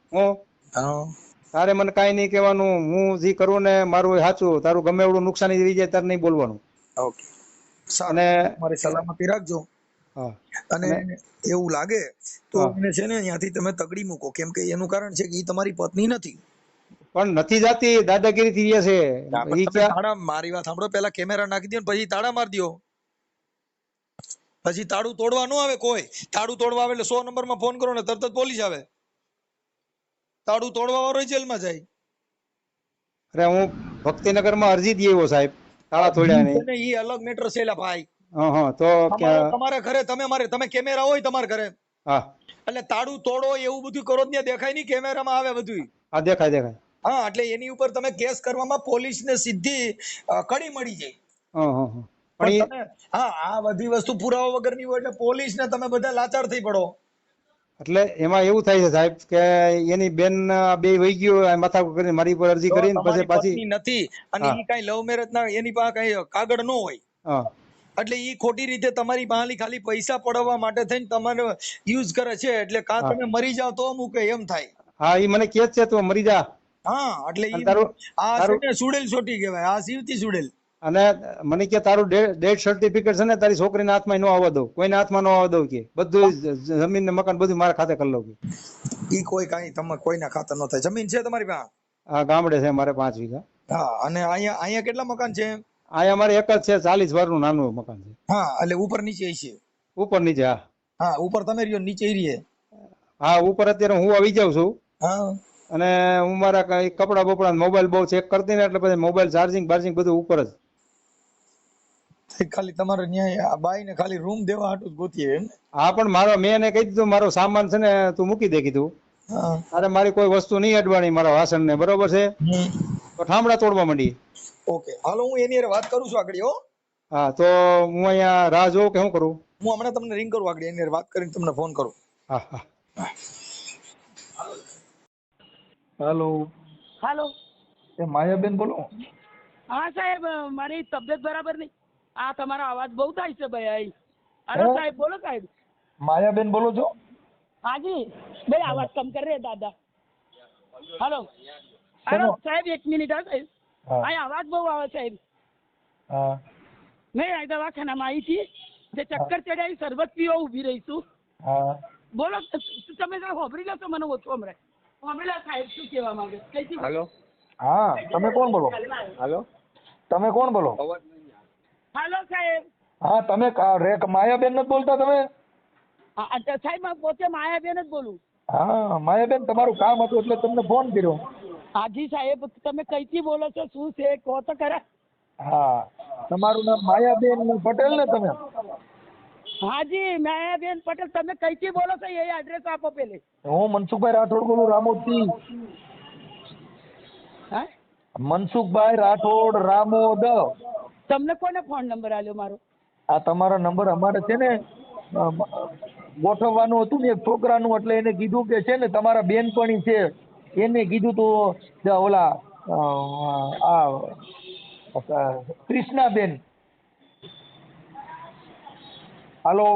તારે મને કાંઈ નહીં કહેવાનું, હું જે કરું ને મારું સાચું, તારું ગમે એવડું નુકસાની થઈ જાય તારે નહીં બોલવાનું. ઓકે, અને મારી સલામતી રાખજો. અને એવું લાગે તો એને છે ને અહીંયાથી તમે તગડી મૂકો, કેમ કે એનું કારણ છે કે ઈ તમારી પત્ની નથી. પણ નથી જાતી, દાદાગીરી થઈ છે. મારી વાત સાંભળો, પેલા કેમેરા નાખી દો પછી તાળા મારી દો. પછી તાળું તોડવા ન આવે કોઈ. તાળું તોડવા આવે એટલે 100 નંબરમાં ફોન કરો ને તરત જ પોલીસ આવે. તાળું તોડવા વાળો જેલમાં જાય. અરે હું ભક્તિનગરમાં અરજી દઈ આવ્યો સાહેબ, તાળા તોડ્યા નહીં. ઈ અલગ મેટર છે એલા ભાઈ. તો તમારા ઘરે તમે કેમેરા હોય તમારા ઘરે, હા, એટલે તાળું તોડો એવું બધું કરો ત્યાં દેખાય નહીં, કેમેરામાં આવે બધું. હા, દેખાય. હા, એટલે એની ઉપર તમે કેસ કરવામાં પોલીસને સીધી કડી મળી જાય. પણ તમે આ બધી વસ્તુ પુરાવા વગરની હોય એટલે પોલીસને તમે બધા લાચાર થઈ પડો. એટલે એમાં એવું થાય છે સાહેબ કે એની બેન બે વહી ગયો માથા કરીને મારી પર અરજી કરીને પછી પાછી નથી, અને ઈ કઈ લવ મેરેજ ના એની પાસે કઈ કાગળ ન હોય, એટલે ઈ ખોટી રીતે તમારી પાસે ખાલી પૈસા પડવા માટે થઈને તમારે યુઝ કરે છે. એટલે કાં તમે મરી જાવ તો મૂકે એમ થાય. હા, ઈ મને કહે છે તું મરી જા. હા, એટલે આ છે ને સુડેલ છોટી કહેવાય, આ સીવતી સુડેલ. અને મને કે તારું ડેથ સર્ટિફિકેટ છે ને તારી છોકરીના હાથમાં ન આવવા દઉં, કોઈના હાથમાં ન આવવા દઉં, કે બધું જમીન ને મકાન બધું મારા ખાતે કરી લઉં. ઈ કોઈ કાંઈ તમે કોઈના ખાતે ન થાય. જમીન છે તમારી પાસે? હા, ગામડે છે મારે 5 વીઘા. હા, અને અહીંયા કેટલા મકાન છે? અહીંયા મારે એક જ છે, 40 વર્ષનું નાનું મકાન છે. હા, એટલે ઉપર નીચે છે? ઉપર નીચે. હા, હા, ઉપર તમે રહ્યો, નીચે રહીએ? હા, ઉપર અત્યારે હું આવી જાઉં છું. હા, અને હું મારા કઈ કપડા બપડા મોબાઈલ બહુ ચેક કરતી ને એટલે પછી મોબાઈલ ચાર્જિંગ બધું ઉપર જ. ખાલી તમારે ન્યાય બાઈ ને ખાલી રૂમ દેવા હાટું જ ગોતીએ એમ? હા, પણ મેં એને કહી દીધું મારો સામાન છે ને તું મૂકી દે કીધું. અરે મારી કોઈ વસ્તુ નહીં અડવાની, મારા વાસણ ને, બરોબર છે? તો ઠામડા તોડવા માંડી. ઓકે, હાલો હું એની વાત કરું છું આગળ. હા, તો હું અહીંયા રાહ જોઉં કે શું કરું? હું હમણાં તમને રિંગ કરું આગળ, એની વાત કરીને તમને ફોન કરું. હા, હા. હાલો, એ માયાબેન બોલો? હા સાહેબ, મારી તબિયત બરાબર નહીં. આ તમારો અવાજ બહુ થાય છે ભાઈ. અરે સાહેબ બોલો સાહેબ. માયાબેન બોલો છો? હાજી ભાઈ, આવાજ કમ કર રે દાદા. હાલો સાહેબ, 1 મિનિટ. હા સાહેબ, આ અવાજ બહુ આવે સાહેબ. હા, મેં આ દવાખાનામાં આવી હતી, જે ચક્કર ચડ્યા શરબત પીવા ઉભી રહીશું. હા, બોલો તમે હોભરી લો તો મને ઓછો હમણાં હોભરી લો સાહેબ શું કહેવા માંગે. હેલો. હા, તમે કોણ બોલો? હેલો, તમે કોણ બોલો? હાલો સાહેબ. હા, તમે માયાબેન નથી બોલતા તમે? સાહેબ હું પોતે માયાબેન જ બોલું. હા, માયાબેન તમારું કામ હતું એટલે તમને ફોન કર્યો. હાજી સાહેબ, તમે કઈથી બોલો છો, શું છે કહો તો ખરા. હા, તમારું નામ માયાબેન પટેલ ને તમે? હાજી માયાબેન પટેલ. તમે કઈથી બોલો છો એ એડ્રેસ આપો પેલે. હું મનસુખભાઈ રાઠોડ બોલું, રામોદથી. હા, મનસુખભાઈ રાઠોડ, રામોદ. તમને કોને ફોન નંબર આલ્યો મારો? આ તમારો નંબર અમારે છે ને ગોઠવવાનું હતું ને એક છોકરાનું, એટલે એને કીધું કે છે ને તમારા બેનપણી છે, એને કીધું તો ઓલા કૃષ્ણાબેન. હાલો,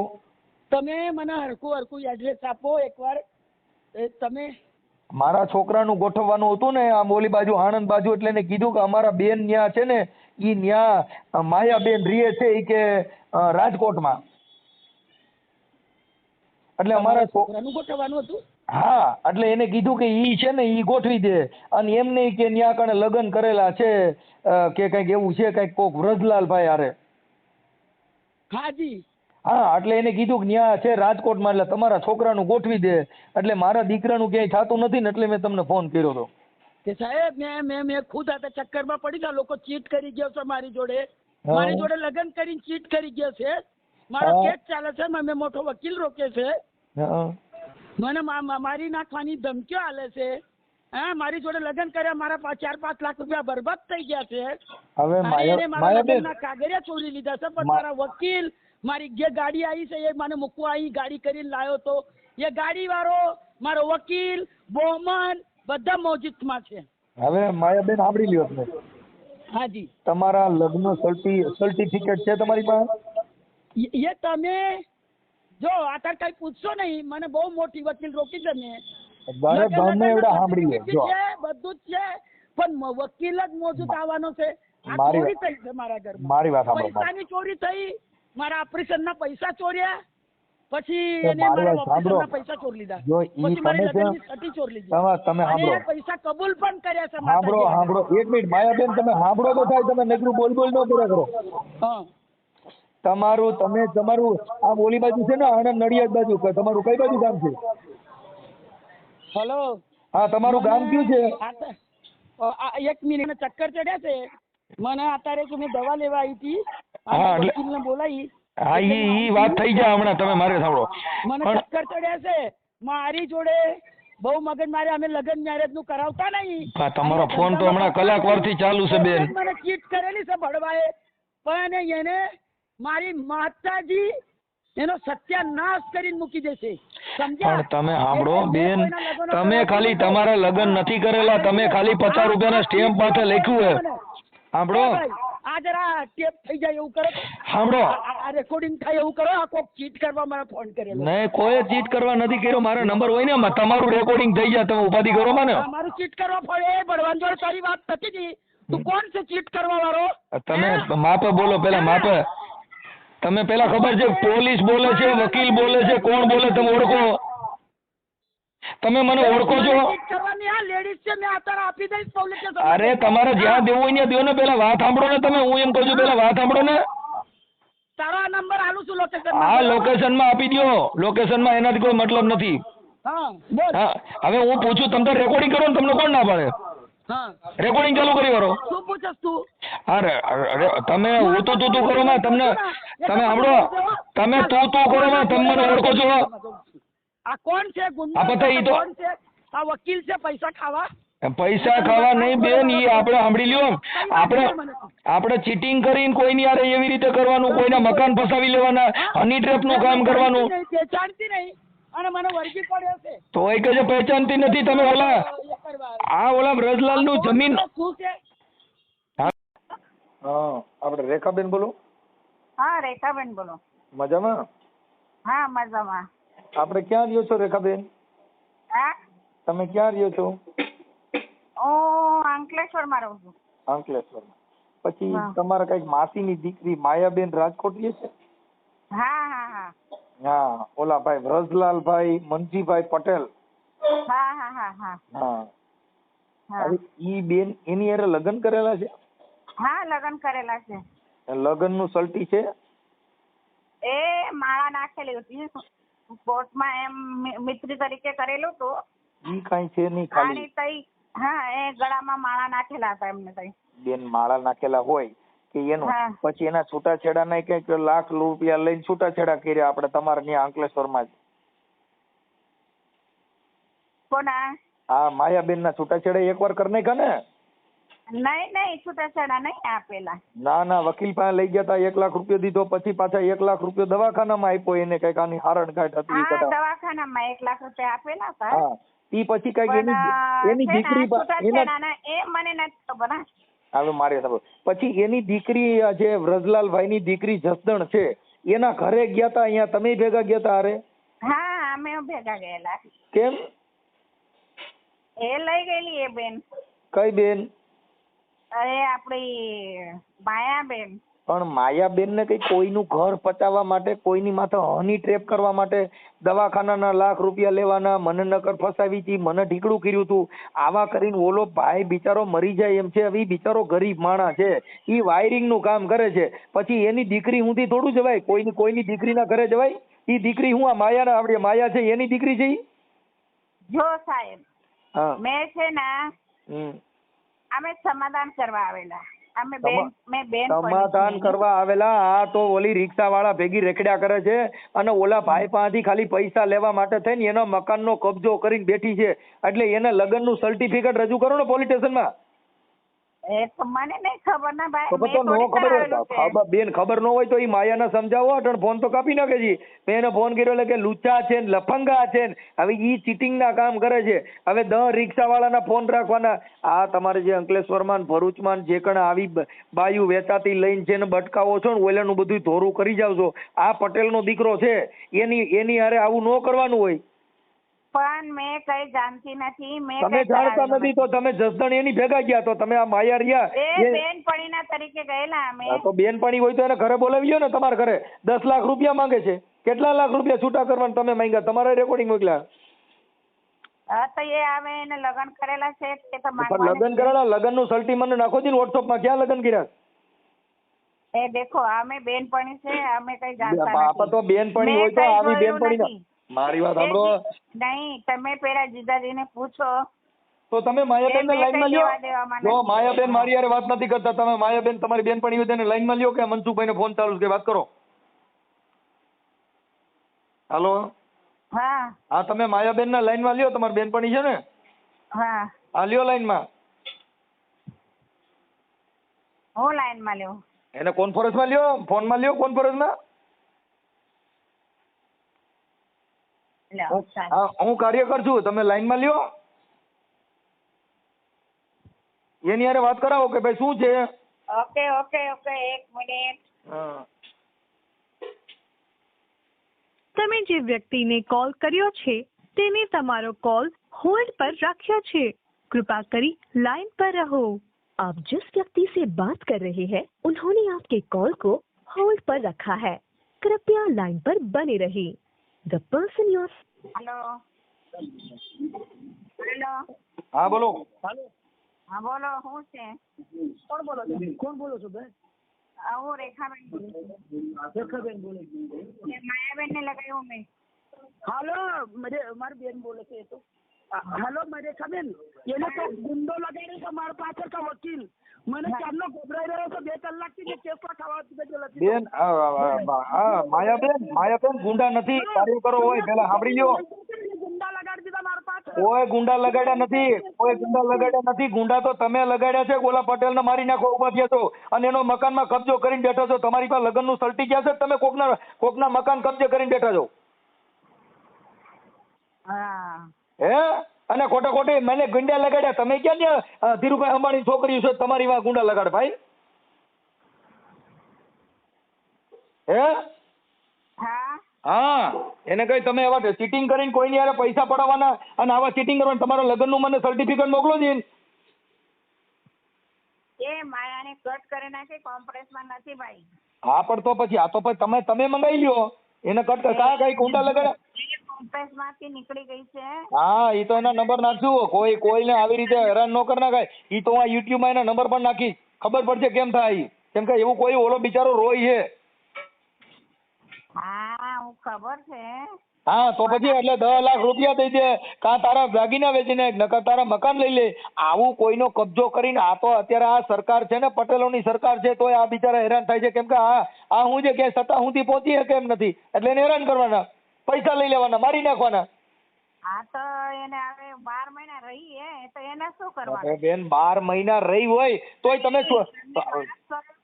તમે મને હરખું એડ્રેસ આપો એકવાર. તમે મારા છોકરાનું ગોઠવવાનું હતું ને આમ ઓલી બાજુ આણંદ બાજુ, એટલે એને કીધું કે અમારા બેન ન્યા છે ને ઈ ન્યા માયાબેન રીએ છે ઈ કે રાજકોટમાં, એટલે અમારા છોકરાનું ગોઠવવાનું હતું. હા, એટલે એને કીધું કે ઈ છે ને ઈ ગોઠવી દે, અને એમ નહીં કે ન્યા કણે લગ્ન કરેલા છે કે કઈક એવું છે, કઈક કોક વ્રજલાલભાઈ હારે. હાજી. હા, એટલે એને કીધું કે ન્યા છે રાજકોટમાં, એટલે તમારા છોકરાનું ગોઠવી દે. એટલે મારા દીકરાનું ક્યાંય થતું નથી ને એટલે મેં તમને ફોન કર્યો હતો. કે સાહેબ મેં ખુદ આ ચક્કરમાં પડી ગયા, લોકો ચીટ કરી ગયો છે મારી જોડે લગ્ન કરીને ચીટ કરી ગયો છે. મારો કેસ ચાલે છે, મેં મોટો વકીલ રોકે છે, મને મારી નાખવાની ધમકીઓ આલે છે. હા, મારી જોડે લગ્ન કર્યા, મારા 4-5 લાખ રૂપિયા બરબાદ થઈ ગયા છે. હવે મારા કાગળિયા ચોરી લીધા છે, પણ મારા વકીલ મારી જે ગાડી આવી છે એ મને મૂકવા અહીં ગાડી કરીને લાવ્યો તો, એ ગાડી વાળો મારો વકીલ બોમન બધા મોજિદમાં છે. હવે માયાબેન સાંભળી લ્યો તમે. હાજી. તમારા લગ્ન સર્ટિફિકેટ છે તમારી પાસે? એ તમે જો અત્યારે કઈ પૂછશો નહીં, મને બહુ મોટી વકીલ રોકી છે મેં. બધું જ છે, પણ વકીલ જ મોજૂદ આવવાનો છે. આ ચોરી થઈ છે મારા ઘરમાં. મારી વાત સાંભળો. પૈસાની ચોરી થઈ, મારા ઓપરેશનના પૈસા ચોર્યા, પછી એને મારી મારા વાત સાંભળો. ઓપરેશનના પૈસા ચોરી લીધા, જો ઈ પછી મારી તમે લગ્નની સટી ચોરી લીધી, તમે અને સાંભળો. એ પૈસા કબૂલ પણ કર્યા છે. સાંભળો એક મિનિટ માયાબેન, તમે સાંભળો તો થાય, તમે નકરું બોલ ન કર્યા કરો. હા. તમારું આ ઓલી બાજુ છે ને આણંદ નડિયાદ બાજુ, તમારું કઈ બાજુ ગામ છે? હેલો. હા, તમારું ગામ કયું છે? એક મિનિટ ચક્કર ચડ્યા છે મને અત્યારે, કે મેં દવા લેવા આવી હતી, વકીલને બોલાવી. હા, ઈ વાત થઈ જાય હમણાં, તમે મારે સાંભળો. મને ચક્કર ચડ્યા છે મારી જોડે, બહુ મગજ મારે, અમે લગ્ન મેરેજ નું કરાવતા નહીં. તમારો ફોન તો હમણાં કલાક થી ચાલુ છે બેન. મને ચીટ કરેલી છે ભડવાએ, પણ એને મારી માતાજી એનો સત્યાનાશ કરીને મૂકી દેશે, સમજ્યા? પણ તમે સાંભળો બેન, તમે ખાલી તમારા લગ્ન નથી કરેલા, તમે ખાલી 50 રૂપિયાના સ્ટેમ્પ માટે લખ્યું હે. સાંભળો, આ જરા ટેપ થઈ જાય એવું કરો, સાંભળો, આ રેકોર્ડિંગ થાય એવું કરો. આ કોક ચીટ કરવા મને ફોન કરેલો. નહીં, કોઈ ચીટ કરવા નથી કર્યો. મારા નંબર હોય ને તમારું રેકોર્ડિંગ થઈ જાય, તમે ઉપાધિ કરો મને. મારું ચીટ કરવા પડે, ભડવાન જોડે તારી વાત થતી હતી. તું કોણ છે ચીટ કરવા વાળો? તમે માપે બોલો, પેલા માપે. તમે પેલા ખબર છે પોલીસ બોલે છે, વકીલ બોલે છે, કોણ બોલે તમે ઓળખો? તમે મને ઓળખો છો? અરે તમારે જ્યાં દેવું હોય ત્યાં દેવો ને. પેલા વાત સાંભળો ને તમે, હું એમ કહું છું પેલા વાત સાંભળો ને. તારો નંબર આલું છું લોકેશન. હા, લોકેશન માં આપી દો. લોકેશન માં એનાથી કોઈ મતલબ નથી. હા, હવે હું પૂછું, તમે તો રેકોર્ડિંગ કરો ને, તમને કોણ ના પાડે? રેકોર્ડિંગ ચાલુ કરી કરો. શું પૂછસ તું? અરે તમે હું તું કરો ને, તમને તમે સાંભળો, તમે તું કરો ને, તમે મને ઓળખો છો? આ કોણ છે? કોણ છે? આ વકીલ છે પૈસા ખાવા? પૈસા ખાવા નહીં બેન, ઈ આપણે સાંભળી લ્યો. આપણે ચીટિંગ કરીને કોઈની યાર એવી રીતે કરવાનું, કોઈના મકાન ફસાવી લેવાના, હની ટ્રેપ નું કામ કરવાનું. પહેચાનતી નહીં અને મને વળગી પડ્યો છે. તો એ કે પહેચાનતી નથી. તમે ઓલા રજલાલ નું જમીન. હા, આપણે રેખાબેન બોલો. હા, રેખાબેન બોલો. મજામાં? હા, મજામાં. આપણે ક્યાં રહ્યો છો રેખાબેન? હા, તમે ક્યાં રહ્યો છો? હું અંકલેશ્વરમાં રહું છું. અંકલેશ્વરમાં. પછી તમારા કઈક માસીની દીકરી માયાબેન રાજકોટ રહે છે? હા હા હા. હા, ઓલા ભાઈ વ્રજલાલભાઈ મનજીભાઈ પટેલ. હા હા હા હા. હા. હા. ઈ બેન એની હારે લગ્ન કરેલા છે? હા, લગ્ન કરેલા છે. લગ્ન નું સલટી છે? એ માળા નાખેલી હતી કોર્ટમાં, એમ મિત્રી તરીકે કરેલું હતું. ઈ કઈ છે નહીં ખાલી. તઈ હા, એ ગળામાં માળા નાખેલા હતા એમને. તઈ બેન માળા નાખેલા હોય કે એનું પછી એના છૂટાછેડા નહીં કઈક લાખ રૂપિયા લઈને છૂટાછેડા કર્યા આપણે તમારે ત્યાં અંકલેશ્વરમાં જ? કોના? હા, માયાબેન ના છૂટાછેડા એકવાર કરી નાખ્યા ને? નહીં છૂટાછેડા નહીં આપેલા. ના વકીલ પાસે લઈ ગયા તા 1 લાખ રૂપિયા દીધો, પછી પાછા 1 લાખ રૂપિયા દવાખાનામાં આપ્યો એને, કઈક આની હારણઘાટ હતી હા, દવાખાનામાં 1 લાખ રૂપિયા આપેલા હતા. હા, ઈ પછી કઈક એની છે ને, દીકરી છૂટાછેડાના એ મને નથી ખબર. હવે મારે ખબર. પછી એની દીકરી જે વ્રજલાલભાઈ ની દીકરી જસદણ છે, એના ઘરે ગયા તા, અહીંયા તમે ભેગા ગયા તા? અરે હા, અમે ભેગા ગયેલા. કેમ? એ લઈ ગયેલી એ બેન. કઈ બેન? અરે આપડી માયાબેન. પણ માયાબેન ને કઈ કોઈનું ઘર પચાવવા માટે, કોઈની માથે હની ટ્રેપ કરવા માટે દવાખાનાના લાખ રૂપિયા લેવાના, મને નકર ફસાવી હતી, મને ઢીકડું કર્યું હતું, આવા કરીને ઓલો ભાઈ બિચારો મરી જાય એમ છે. હવે બિચારો ગરીબ માણસ છે, ઈ વાયરિંગ નું કામ કરે છે, પછી એની દીકરી હુંથી થોડું જવાય? કોઈની દીકરીના ઘરે જવાય? ઈ દીકરી હું આ માયાના, આપડી માયા છે એની દીકરી છે ઈ? જો સાહેબ, હા, મેં છે ને અમે સમાધાન કરવા આવેલા. મેં બેન સમાધાન કરવા આવેલા. આ તો ઓલી રિક્ષા વાળા ભેગી રેકડ્યા કરે છે અને ઓલા ભાઈ પાસેથી ખાલી પૈસા લેવા માટે થઈને એના મકાનનો કબજો કરીને બેઠી છે. એટલે એને લગ્નનું સર્ટિફિકેટ રજૂ કરો ને પોલીસ સ્ટેશનમાં. એ તો મને નહીં ખબર ના ભાઈ. તો નો ખબર હોય બેન, ખબર ન હોય તો ઈ માયાને સમજાવો. અટણ ફોન તો કાપી નાખે છે. મેં એને ફોન કર્યો એટલે કે લુચ્ચા છે ને લફંગા છે ને, હવે ઈ ચીટિંગ ના કામ કરે છે. હવે 10 રિક્ષા વાળાના ફોન રાખવાના. આ તમારે જે અંકલેશ્વરમાં ભરૂચમાં જે કણ આવી બાયુ વેચાતી લઈને છે ને બટકાવો છો ને, ઓલાનું બધું ધોરું કરી જાવ છો. આ પટેલનો દીકરો છે, એની હારે આવું ન કરવાનું હોય. પણ મેં કઈ જાણતી નથી. તમે જાણતા નથી તો તમે જસદણ એની ભેગા ગયા, તો તમે આ માયા રહ્યા એ બેનપણીના તરીકે ગયેલા અમે. તો બેનપણી હોય તો એને ઘરે બોલાવી લ્યો ને. તમારા ઘરે 10 લાખ રૂપિયા માંગે છે. કેટલા લાખ રૂપિયા છૂટા કરવાના તમે માંગ્યા? તમારા રેકોર્ડિંગ મોકલ્યા. હા, તો એ આવે એને લગ્ન કરેલા છે તે તો લગ્ન કરેલા, લગ્નનું સર્ટી મને નાખો જી વોટ્સઅપમાં. ક્યાં લગ્ન કર્યા? એ દેખો, અમે બેનપણી છે, અમે કઈ જાણતા બાપા તો બેનપણી હોય તો આવી બેનપણી. મારી વાત સાંભળો. નહીં, તમે પેલા જીજાજીને પૂછો. તો તમે માયાબેન ને લાઈનમાં લ્યો. જો માયાબેન મારી યાર વાત નથી કરતા, તમે માયાબેન તમારી બેનપણી હોય તેને લાઈનમાં લ્યો કે મનસુખભાઈ ને ફોન ચાલુ છે, વાત કરો. હાલો. હા, તમે માયાબેન ના લાઈનમાં લ્યો, તમારી બેનપણી છે ને? હા, લ્યો લાઈનમાં. હું લાઈનમાં લ્યો. એને કોન્ફરન્સમાં લ્યો, ફોનમાં લ્યો, કોન્ફરન્સમાં. હું કાર્યકર છું, તમે લાઈનમાં લ્યો. એની હારે વાત કરાવો કે ભાઈ શું છે. Okay okay okay, 1 minute. તમે જે વ્યક્તિને કોલ કર્યો છે તેને તમારો કોલ હોલ્ડ પર રાખ્યો છે. कृपा કરી लाइन पर रहो. आप जिस व्यक्ति से बात कर रहे हैं उन्होंने आपके कॉल को होल्ड पर रखा है. कृपया लाइन पर बने रहिए. The person you are... hello. Hello. હા બોલો. હા બોલો, શું છે? કોણ બોલો છો બેન? હું રેખાબેન બોલું છું. રેખાબેન બોલે. માયાબેન ને લગાવ્યું મેં. હાલો, મારી બેન બોલે છે. તો હાલો, રેખાબેન, એને તો ગુંડો લગાડ્યો છે મારા પાછળ કા વકીલ. મને ચારનો ગભરાઈ રહ્યો છે 2 કલાકથી જે કેસમાં ખાવા બેન. માયાબેન ગુંડા નથી, કાર્યકરો હોય. પેલા સાંભળી લ્યો. ગુંડા લગાડી દીધા મારા પાછળ. કોઈ ગુંડા લગાડ્યા નથી. ગુંડા તો તમે લગાડ્યા છે. ઓલા પટેલ ને મારી નાખો ઉભા થયા છો અને એનો મકાનમાં કબજો કરીને બેઠા છો. તમારી પાસે લગ્નનું સર્ટી ગયા છે, તમે કોકના મકાન કબજે કરીને બેઠા છો. હે? અને ખોટે મને ગુંડા લગાડ્યા. તમે ક્યાં ધીરુભાઈ અંબાણી છોકરી છે, તમારી વાં ગુંડા લગાડ ભાઈ. હે? હા, એને કઈ તમે આવા ચીટિંગ કરીને કોઈની યારે પૈસા પડાવવાના અને આવા ચીટિંગ કરવાના. તમારા લગ્નનું મને સર્ટિફિકેટ મોકલો છે. એ માયાને કટ કરી નાખી, કોમ્પ્રેસમાં નથી ભાઈ. હા, પણ તો પછી તમે મંગાવી લ્યો. એને કટ કઈ ગુંડા લગાડ્યા? કોમ્પ્રેસમાંથી નીકળી ગઈ છે. હા, ઈ તો એના નંબર નાખશું. કોઈને આવી રીતે હેરાન ન કરી નાખાય. ઈ તો આ યુટ્યુબમાં એના નંબર પણ નાખીશ, ખબર પડશે કેમ થાય. કેમ કે એવું કોઈ ઓલો બિચારો રોય છે. હા, હું ખબર છે. હા, તો પછી એટલે 10 લાખ રૂપિયા દઈ દે, કાં તારા દાગીના વેચીને નકર તારા મકાન લઈ લે. આવું કોઈનો કબજો કરીને, આ તો અત્યારે આ સરકાર છે ને, પટેલોની સરકાર છે, તોય આ બિચારા હેરાન થાય છે. કેમ કે આ હું જે ક્યાંય સત્તા સુધી પહોંચી શકે એમ નથી, એટલે એને હેરાન કરવાના, પૈસા લઈ લેવાના, મારી નાખવાના. હા, તો એને હવે 12 મહિના રહી તો એને શું કરવાનું? અરે બેન 12 મહિના રહી હોય તોય તમે શું કરો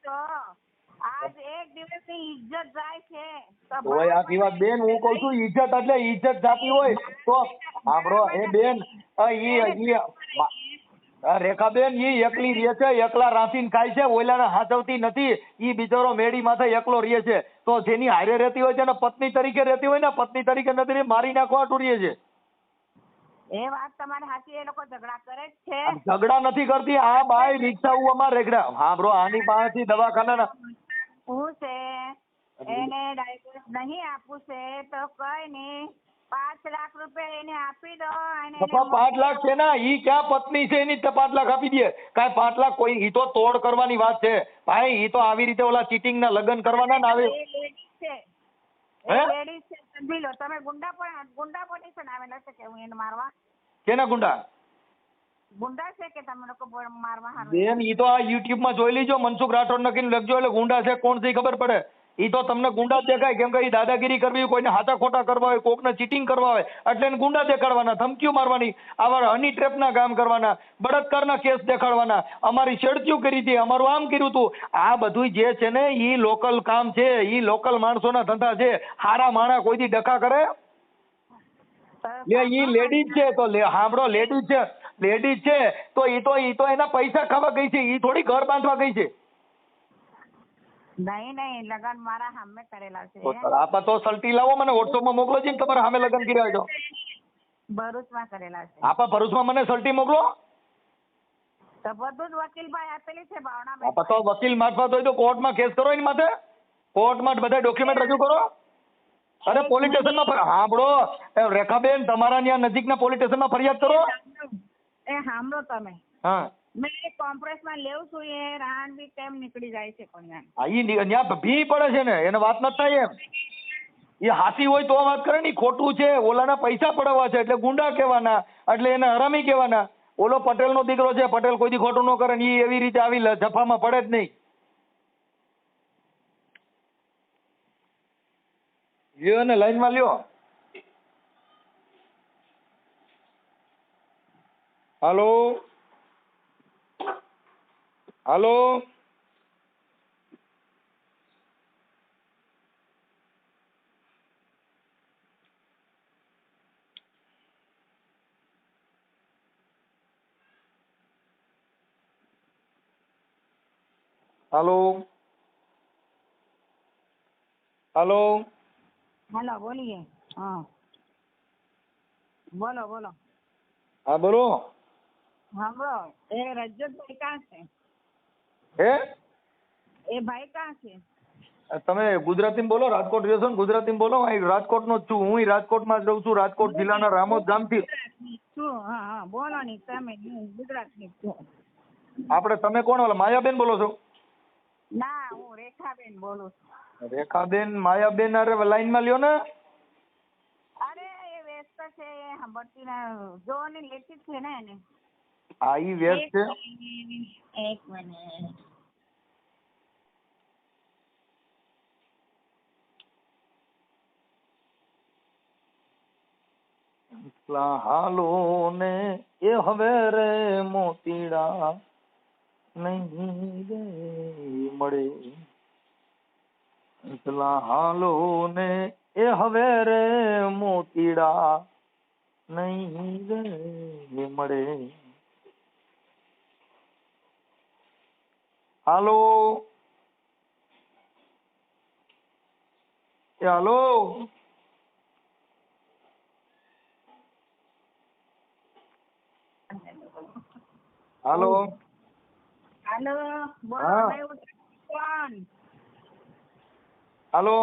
છો? આજ એક દિવસની ઇજ્જત જાય છે તો તોય આ પીવા બેન હું કહું છું ઇજ્જત એટલે ઇજ્જત જાતી હોય તો સાંભળો એ બેન રેખાબેન ઈ એકલી રહે છે, એકલા રાંધીને ખાય છે, ઓલાને હાચવતી નથી. ઈ બિચારો મેડી માથે એકલો રહે છે. તો જેની હારે રહેતી હોય છે ને પત્ની તરીકે રહેતી હોય ને, પત્ની તરીકે નથી રહી, મારી નાખવા હાટુ રહે છે. એ વાત તમારી સાચી. એ લોકો ઝઘડા કરે જ છે. ઝઘડા નથી કરતી આ બાઈ રિક્ષાઓમાં રેગડા. હા બ્રો આની પાસેથી દવાખાના શું છે એને ડાયવોર્સ નહીં આપવું છે તો કઈ નહીં, 5 લાખ રૂપિયા એને આપી દો. અને 5 લાખ છે ને ઈ ક્યાં પત્ની છે એની 5 લાખ આપી દે? કાંઈ 5 લાખ કોઈ ઈ તો તોડ કરવાની વાત છે ભાઈ. ઈ તો આવી રીતે ઓલા ચીટિંગ ના લગ્ન કરવાના ને આવે લેડીઝ છે સમજી લો તમે. ગુંડા પોલીસ આવેલા છે કે હું એને મારવા? કેના ગુંડા? ગુંડા છે કે તમે લોકો મારવા હારું? બેન ઈ તો આ યુટ્યુબ માં જોઈ લીજો, મનસુખ રાઠોડ નકીને લખજો એટલે ગુંડા છે કોણ છે ખબર પડે. ઈ તો તમને ગુંડા જ દેખાય, કેમ કે ઈ દાદાગીરી કરવી, કોઈને હાથા ખોટા કરવા હોય, કોકને ચીટિંગ કરવા હોય એટલે એને ગુંડા દેખાડવાના, ધમકીઓ મારવાની, આવા હની ટ્રેપના કામ કરવાના, બળાત્કારના કેસ દેખાડવાના, અમારી છેડતીઓ કરી હતી, અમારું આમ કર્યું હતું. આ બધું જે છે ને ઈ લોકલ કામ છે, ઈ લોકલ માણસોના ધંધા છે. હારા માણા કોઈ દી ડખા કરે? ઈ લેડીઝ છે તો સાંભળો, લેડીઝ છે તો ઈ તો એના પૈસા ખાવા ગઈ છે, ઈ થોડી ઘર બાંધવા ગઈ છે. નહીં લગન મારા સામે કરેલા છે. આપા તો સલટી લાવો, મને વોટ્સઅપમાં મોકલો છે તમારા સામે લગન કર્યા હોય તો. ભરૂચમાં કરેલા છે. આપા ભરૂચમાં મને સલટી મોકલો. તો બધું જ વકીલભાઈ આપેલી છે ભાવના. આપા તો વકીલ મારફત હોય તો કોર્ટમાં કેસ કરો એની માથે, કોર્ટમાં બધા ડોક્યુમેન્ટ રજૂ કરો. અરે પોલીસ સ્ટેશનમાં સાંભળો રેખાબેન, તમારા ત્યાં નજીકના પોલીસ સ્ટેશનમાં ફરિયાદ કરો. એ સાંભળો તમે, હા મેં કોમ્પ્રેસમાં લેવું છું એ રાન બી કેમ નીકળી જાય છે પણ ત્યાં ભી પડે છે ને એને વાત નથી થાય એમ. એ હાસી હોય તો વાત કરે ને, ખોટું છે. ઓલાના પૈસા પડવા છે એટલે ગુંડા કહેવાના, એટલે એને હરામી કહેવાના. ઓલો પટેલનો દીકરો છે, પટેલ કોઈ દી ખોટું ન કરે ને એ એવી રીતે આવી જફામાં પડે જ નહીં. લ્યો ને લાઈનમાં લ્યો. હાલો હાલો હાલો હાલો હેલો બોલીએ. હા બોલો. હા બોલો. સાંભળો, એ રજતભાઈ ક્યાં છે? હે એ ભાઈ ક્યાં છે? તમે ગુજરાતીમાં બોલો, રાજકોટ રહ્યો છો ને, ગુજરાતીમાં બોલો. અહીં રાજકોટનો જ છું હું, રાજકોટમાં જ રહું છું, રાજકોટ જિલ્લાના રામોદ ગામથી. હા બોલો ને તમે. ગુજરાતની છું. આપણે તમે કોણ? ઓલા માયાબેન બોલો છો? ના, હું રેખાબેન બોલું છું. રેખાબેન, માયાબેન અરે લાઈનમાં લ્યો ને. અરે એ વ્યસ્ત છે, એ સાંભળતી ના જો ને લેતી છે ને એને. હા ઈ વ્યસ્ત છે. એક મિનિટ. હાલો ને એ હવે રે મોતીડા નહીં રે મળે. હાલો ને એ હવે રે મોતીડા નહીં રે મળે. હાલો એ હાલો હાલો હાલો બોલો. હા. ફોન હાલો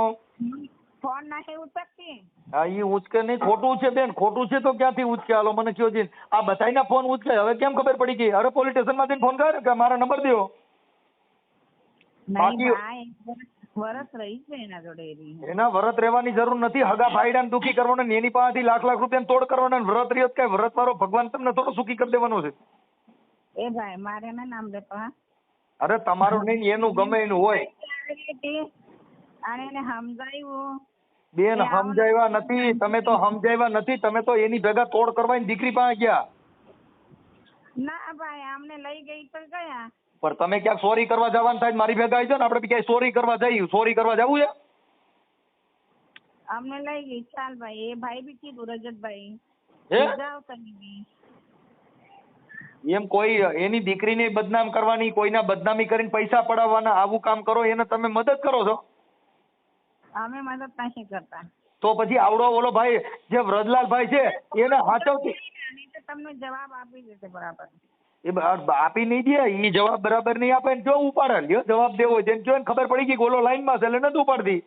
ફોન નહીં ઉચકતી. હા ઈ ઉચકે નહીં. ખોટું છે બેન, ખોટું છે તો ક્યાંથી ઉચકે? હાલો મને કયો છે આ બધાયના ફોન ઉચકે, હવે કેમ ખબર પડી ગઈ? અરે પોલીસ સ્ટેશનમાં જઈને ફોન કરે કે મારા નંબર દો. બાકી વરસ રહી છે એના જોડે. એના વરત રહેવાની જરૂર નથી. હગા ભાઈડાને દુખી કરવાનો ને એની પાસેથી લાખ રૂપિયા તોડ કરવાના. વ્રત રહ્યો કઈ વ્રત વાળો ભગવાન તમને થોડો સુખી કરી દેવાનો છે. એ ભાઈ મારે ના નામ લેતો. હા અરે તમારું નહીં, એનું ગમે એનું હોય. અને એને સમજાવ્યું. બેન સમજાવ્યા નથી તમે, તો સમજાવ્યા નથી તમે, તો એની ભેગા તોડ કરવાની દીકરી પાસે ગયા. ના ભાઈ અમને લઈ ગઈ તો ગયા. પણ તમે ક્યાંક ચોરી કરવા જવાનું થાય મારી ભેગા આવી જાઓ ને, આપણે ક્યાંય ચોરી કરવા જઈએ, ચોરી કરવા જવું છે? અમને લઈ ગઈ. ચાલ ભાઈ, એ ભાઈ બી કીધું રજતભાઈ હે જાઓ તમે બી. એમ કોઈ એની દીકરીને બદનામ કરવાની, કોઈના બદનામી કરીને પૈસા પડાવવાના, આવું કામ કરો એને તમે મદદ કરો છો? અમે મદદ નથી કરતા. તો પછી આવડો ઓલો ભાઈ જે વ્રજલાલભાઈ છે એને હાચવતી નહીં તો તમને જવાબ આપી દેશે બરાબર. આપી નહીં દે, એ જવાબ બરાબર નહીં આપે ને જો ઉપાડે લ્યો, જવાબ દેવો જેમ જો ખબર પડી ગઈ ઓલો લાઈનમાં છે એટલે નથી ઉપાડતી.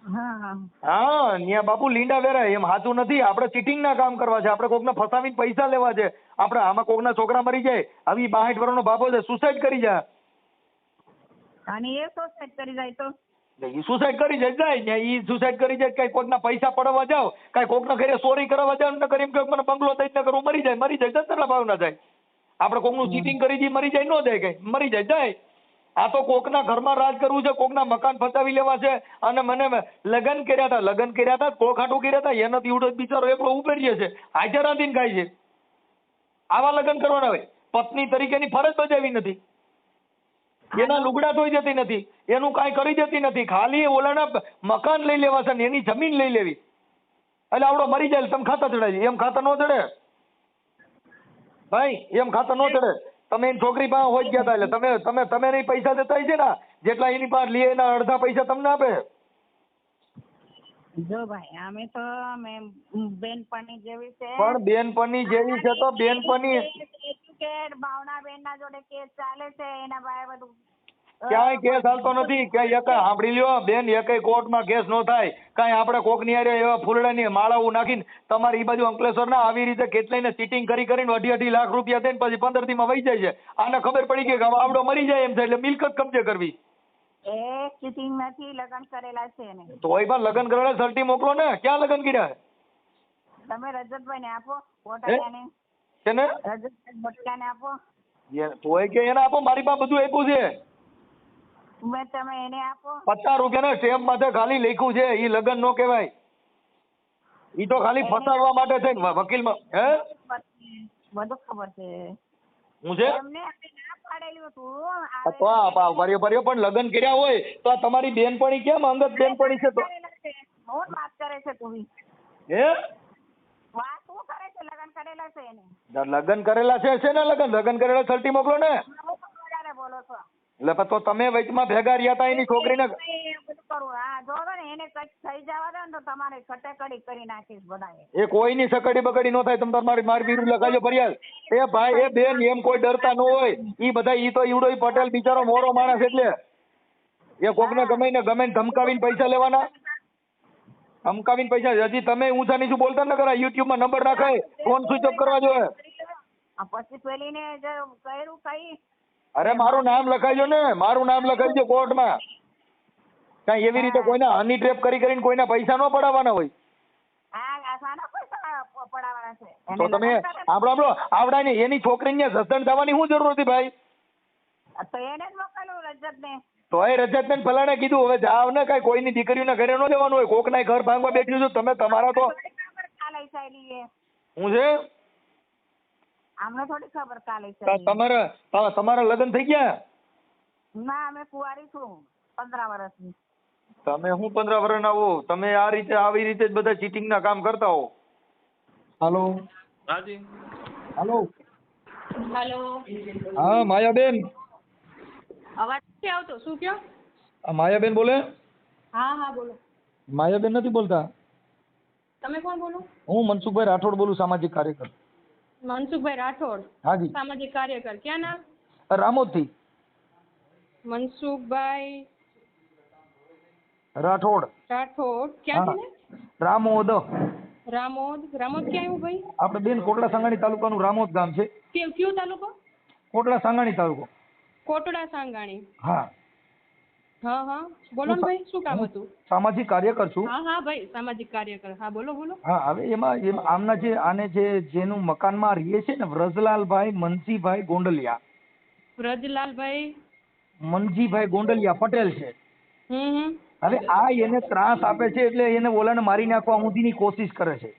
હા હા ન્યા બાપુ લીંડા વેરાય એમ સાચું નથી. આપણે ચીટિંગ ના કામ કરવા છે, આપણે કોકને ફસાવીને પૈસા લેવા છે. આપણે આમાં કોકના છોકરા મરી જાય, આવી 62 વર્ષનો બાપો છે સુસાઇડ કરી જાય, અને એ સુસાઇડ કરી જાય તો ઈ સુસાઇડ કરી જાય ઈ સુસાઇડ કરી જાય. કઈ કોકના પૈસા પડવા જાવ, કઈ કોકના ઘરે ચોરી કરવા જાવ ને કરી એમ મને બંગલો દઈ ન કરું, મરી જાય કેટલા ભાવ ના જાય. આપણે કોકનું ચીટિંગ કરી દઈએ મરી જાય, ન જાય કઈ મરી જાય. આ તો કોકના ઘરમાં રાજ કરવું છે, કોકના મકાન ફસાવી લેવા છે. અને મને લગ્ન કર્યા હતા કોખાટું કર્યા હતા, એનો દીવડો બિચારો એકલો ઉપેરીએ છે, હાજર રાંધીને ખાય છે. આવા લગ્ન કરવાના હોય? પત્ની તરીકેની ફરજ બજાવી નથી, એના લુગડા ધોઈ જતી નથી, એનું કાંઈ કરી જતી નથી, ખાલી ઓલાના મકાન લઈ લેવા છે ને એની જમીન લઈ લેવી. એટલે આવડો મરી જાય તમે ખાતા ચડાવી, એમ ખાતા ન ચડે ભાઈ, એમ ખાતા ન ચડે. તમે એની છોકરી પાસે હોઈ ગયા હતા એટલે તમે નહીં પૈસા દેતા છે ને, જેટલા એની પાસે લે એના અડધા પૈસા તમને આપે. જો ભાઈ અમે તો બેનપણી જેવી છે. પણ બેનપણી જેવી છે તો બેનપણી ભાવનાબેન ના જોડે કેસ ચાલે છે, એના ભાઈ બધું ક્યાંય કેસ હાલતો નથી. ક્યાંય એક સાંભળી લ્યો બેન, એકય કોર્ટમાં કેસ ન થાય. કાંઈ આપણે કોકની હારે એવા ફૂલડાની માળાઓ નાખીને તમારી એ બાજુ અંકલેશ્વરના આવી રીતે કેટલાયને ચીટિંગ કરીને 2.5 લાખ રૂપિયા દઈને પછી 15 દીમાં વહી જાય છે. આને ખબર પડી ગઈ કે આવડો મરી જાય એમ થાય એટલે મિલકત કબજે કરવી. એ ચીટિંગ નથી, લગ્ન કરેલા છે એને. તોય પણ લગ્ન કરેલા સર્ટી મોકલો ને, ક્યાં લગ્ન કર્યા? તમે રજતભાઈ ને આપો, બોટાલિયાને. છે ને રજતભાઈ બોટાલિયાને આપો. તોય કે એને આપો, મારી પાસે બધું આપ્યું છે. તમે એને આપો. 50 રૂપિયાના સ્ટેમ્પ માથે ખાલી લખ્યું છે, ઈ લગ્ન નો કહેવાય. ઈ તો ખાલી ફસાવવા માટે છે વકીલમાં. હે બધું ખબર છે. હું છે એમને ના પાડેલું હતું. તો ભર્યો પણ લગ્ન કર્યા હોય તો આ તમારી બેનપણી કેમ અંગત બેનપણી છે? તો હું વાત કરે છે તું? હે વાત શું કરે છે? લગ્ન કરેલા છે એને. લગ્ન કરેલા છે ને, લગ્ન કરેલા સર્ટી મોકલો ને. બોલો છો એટલે તો તમે વચમાં ભેગા રહ્યા હતા એની છોકરીને. હા જો ને એને કઈ થઈ જવા દે ને તો તમારે કટેકડી કરી નાખીશ બધા. એ કોઈની સકડી બકડી ન થાય, તમે મારી વિરુદ્ધ લખાજો ફરિયાદ. એ ભાઈ એ બેન એમ કોઈ ડરતા ન હોય. ઈ બધા ઈ તો ઈવડો પટેલ બિચારો મોરો માણસ, એટલે એ કોકને ગમે ધમકાવીને પૈસા લેવાના, ધમકાવીને પૈસા. હજી તમે ઊંચા નીચું બોલતા ન કરા, યુટ્યુબમાં નંબર નાખાય, ફોન સ્વિચ ઓફ કરવા જોઈએ. પછી પેલીને કર્યું કઈ. અરે મારું નામ લખાઈજો ને, મારું નામ લખાઈજો કોર્ટમાં. કઈ એવી રીતે કોઈને હની ટ્રેપ કરીને કોઈના પૈસા ન પડાવવાના હોય. તો તમે આવડાને એની છોકરીને સસ્તન થવાની શું જરૂર હતી ભાઈ? તો એને જ મોકલું રજતને. તો એ રજતને ફલાણે કીધું હવે જાવ ને, કઈ કોઈની દીકરીઓના ઘરે ન જવાનું હોય. કોકના ઘર ભાંગવા બેઠ્યું છું તમે, તમારા તો હું છે અમને થોડી ખબર કાલે. તમારા લગ્ન થઈ ગયા? ના અમે કુંવારી છું 15 વર્ષની. તમે હું 15 વર્ષના હો? તમે આ રીતે આવી રીતે જ બધા ચીટિંગ ના કામ કરતા હો. હાલો હાજી. હાલો હેલો. હા માયાબેન. અવાજ નથી આવતો, શું કયો? માયાબેન બોલે? હા બોલો. માયાબેન નથી બોલતા? તમે કોણ બોલો? હું મનસુખભાઈ રાઠોડ બોલું, સામાજિક કાર્યકર. મનસુખભાઈ રાઠોડ? હાજી. સામાજિક કાર્યકર, ક્યાં નામ? રામોદ થી. મનસુખભાઈ રાઠોડ. ક્યાંથી ને? રામોદ. રામોદ ક્યાં આવ્યું ભાઈ? આપણે બેન કોટડા સાંગાણી તાલુકાનું રામોદ ગામ છે. કયો તાલુકો? કોટડા સાંગાણી તાલુકો. કોટડા સાંગાણી. હા બોલો ને ભાઈ, શું કામ હતું? સામાજિક કાર્યકર છું. હા ભાઈ, સામાજિક કાર્યકર. હા બોલો. હા હવે એમાં આમને જેનું મકાનમાં રહે છે ને, વ્રજલાલભાઈ મનજીભાઈ ગોંડલિયા. વ્રજલાલભાઈ મનજીભાઈ ગોંડલિયા પટેલ છે. હવે આ એને ત્રાસ આપે છે એટલે એને ઓલાને મારી નાખવા સુધીની કોશિશ કરે છે.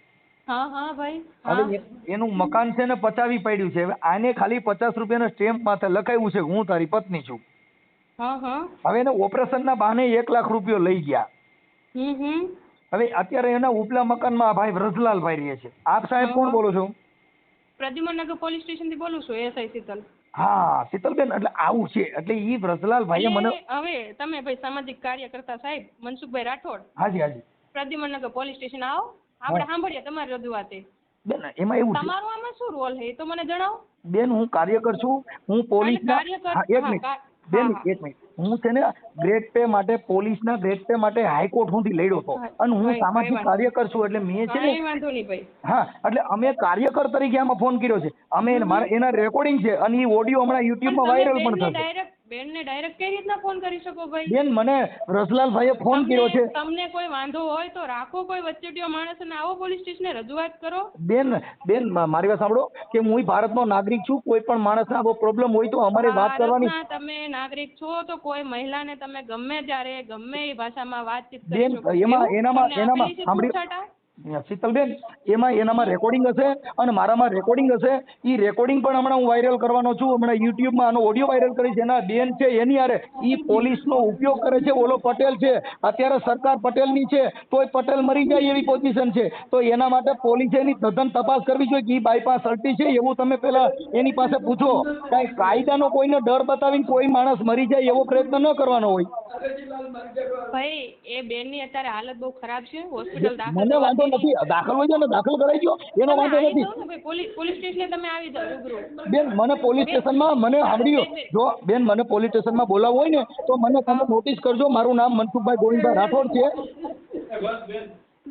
હા હા ભાઈ હવે એનું મકાન છે ને પચાવી પડ્યું છે. હવે આને ખાલી 50 રૂપિયાના સ્ટેમ્પ માથે લખાયું છે કે હું તારી પત્ની છું. હવે એને ઓપરેશનના બહાને 1 લાખ રૂપિયો લઈ ગયા. હવે અત્યારે એના ઉપલા મકાનમાં ભાઈ વ્રજલાલભાઈ રહે છે. આપ સાહેબ કોણ બોલો છો? પ્રદ્યુમનનગર પોલીસ સ્ટેશન થી બોલું છું, એસઆઈ શીતલ. હા શીતલબેન, એટલે આવું છે એટલે ઈ વ્રજલાલભાઈએ મને હવે તમે ભાઈ સામાજિક કાર્યકર્તા સાહેબ મનસુખભાઈ રાઠોડ, હાજી હાજી પ્રદ્યુમનનગર પોલીસ સ્ટેશન આવો, આપણે સાંભળીએ તમારી રજૂઆત. બેન એમાં એવું છે, તમારું આમાં શું રોલ છે એ તો મને જણાવો. બેન હું કાર્યકર છું, હું પોલીસના એક મિનિટ હું છે ને ગ્રેડ પે માટે પોલીસના ગ્રેડ પે માટે હાઈકોર્ટ સુધી લડ્યો હતો અને હું સામાજિક કાર્યકર છું એટલે મેં છે ને વાંધો નહીં ભાઈ. હા એટલે અમે કાર્યકર તરીકે આમાં ફોન કર્યો છે. અમે એના રેકોર્ડિંગ છે અને એ ઓડિયો હમણાં યુટ્યુબમાં વાયરલ પણ થશે. બેનને ડાયરેક્ટ કઈ રીતના ફોન કરી શકો ભાઈ? બેન મને વ્રજલાલભાઈએ ફોન કર્યો છે. તમને કોઈ વાંધો હોય તો રાખો કોઈ વચ્ચેટીયો માણસ અને આવો પોલીસ સ્ટેશને રજૂઆત કરો. બેન મારી વાત સાંભળો કે હું ભારતનો નાગરિક છું. કોઈ પણ માણસને આવો પ્રોબ્લેમ હોય તો અમારે વાત કરવાની. તમે નાગરિક છો તો કોઈ મહિલાને તમે ગમે ત્યારે ગમે એ ભાષામાં વાતચીત કરી બેન શકો. એનામાં સાંભળ્યો શીતલબેન, એનામાં રેકોર્ડિંગ હશે અને મારામાં રેકોર્ડિંગ હશે. એ રેકોર્ડિંગ પણ હમણાં હું વાયરલ કરવાનો છું. હમણાં યુટ્યુબમાં આનો ઓડિયો વાયરલ કરી છે. એના બેન છે એની હારે એ પોલીસનો ઉપયોગ કરે છે. ઓલો પટેલ છે, અત્યારે સરકાર પટેલની છે, તોય પટેલ મરી જાય એવી પોઝિશન છે. તો એના માટે પોલીસે એની તદ્દન તપાસ કરવી જોઈએ કે એ બાયપાસ અડતી છે એવું તમે પેલા એની પાસે પૂછો. કાંઈ કાયદાનો કોઈને ડર બતાવીને કોઈ માણસ મરી જાય એવો પ્રયત્ન ન કરવાનો હોય. ભાઈ એ બેનની અત્યારે હાલત બહુ ખરાબ છે, હોસ્પિટલ દાખલ. મને વાંધો નથી, દાખલ હોય છે ને દાખલ કરાઈ ગયો એનો વાંધો નથી. પોલીસ સ્ટેશને તમે આવી જાઓ રૂબરૂ. બેન મને પોલીસ સ્ટેશનમાં મને સાંભળ્યો જો બેન મને પોલીસ સ્ટેશનમાં બોલાવવું હોય ને તો મને તમે નોટિસ કરજો. મારું નામ મનસુખભાઈ ગોવિંદભાઈ રાઠોડ છે.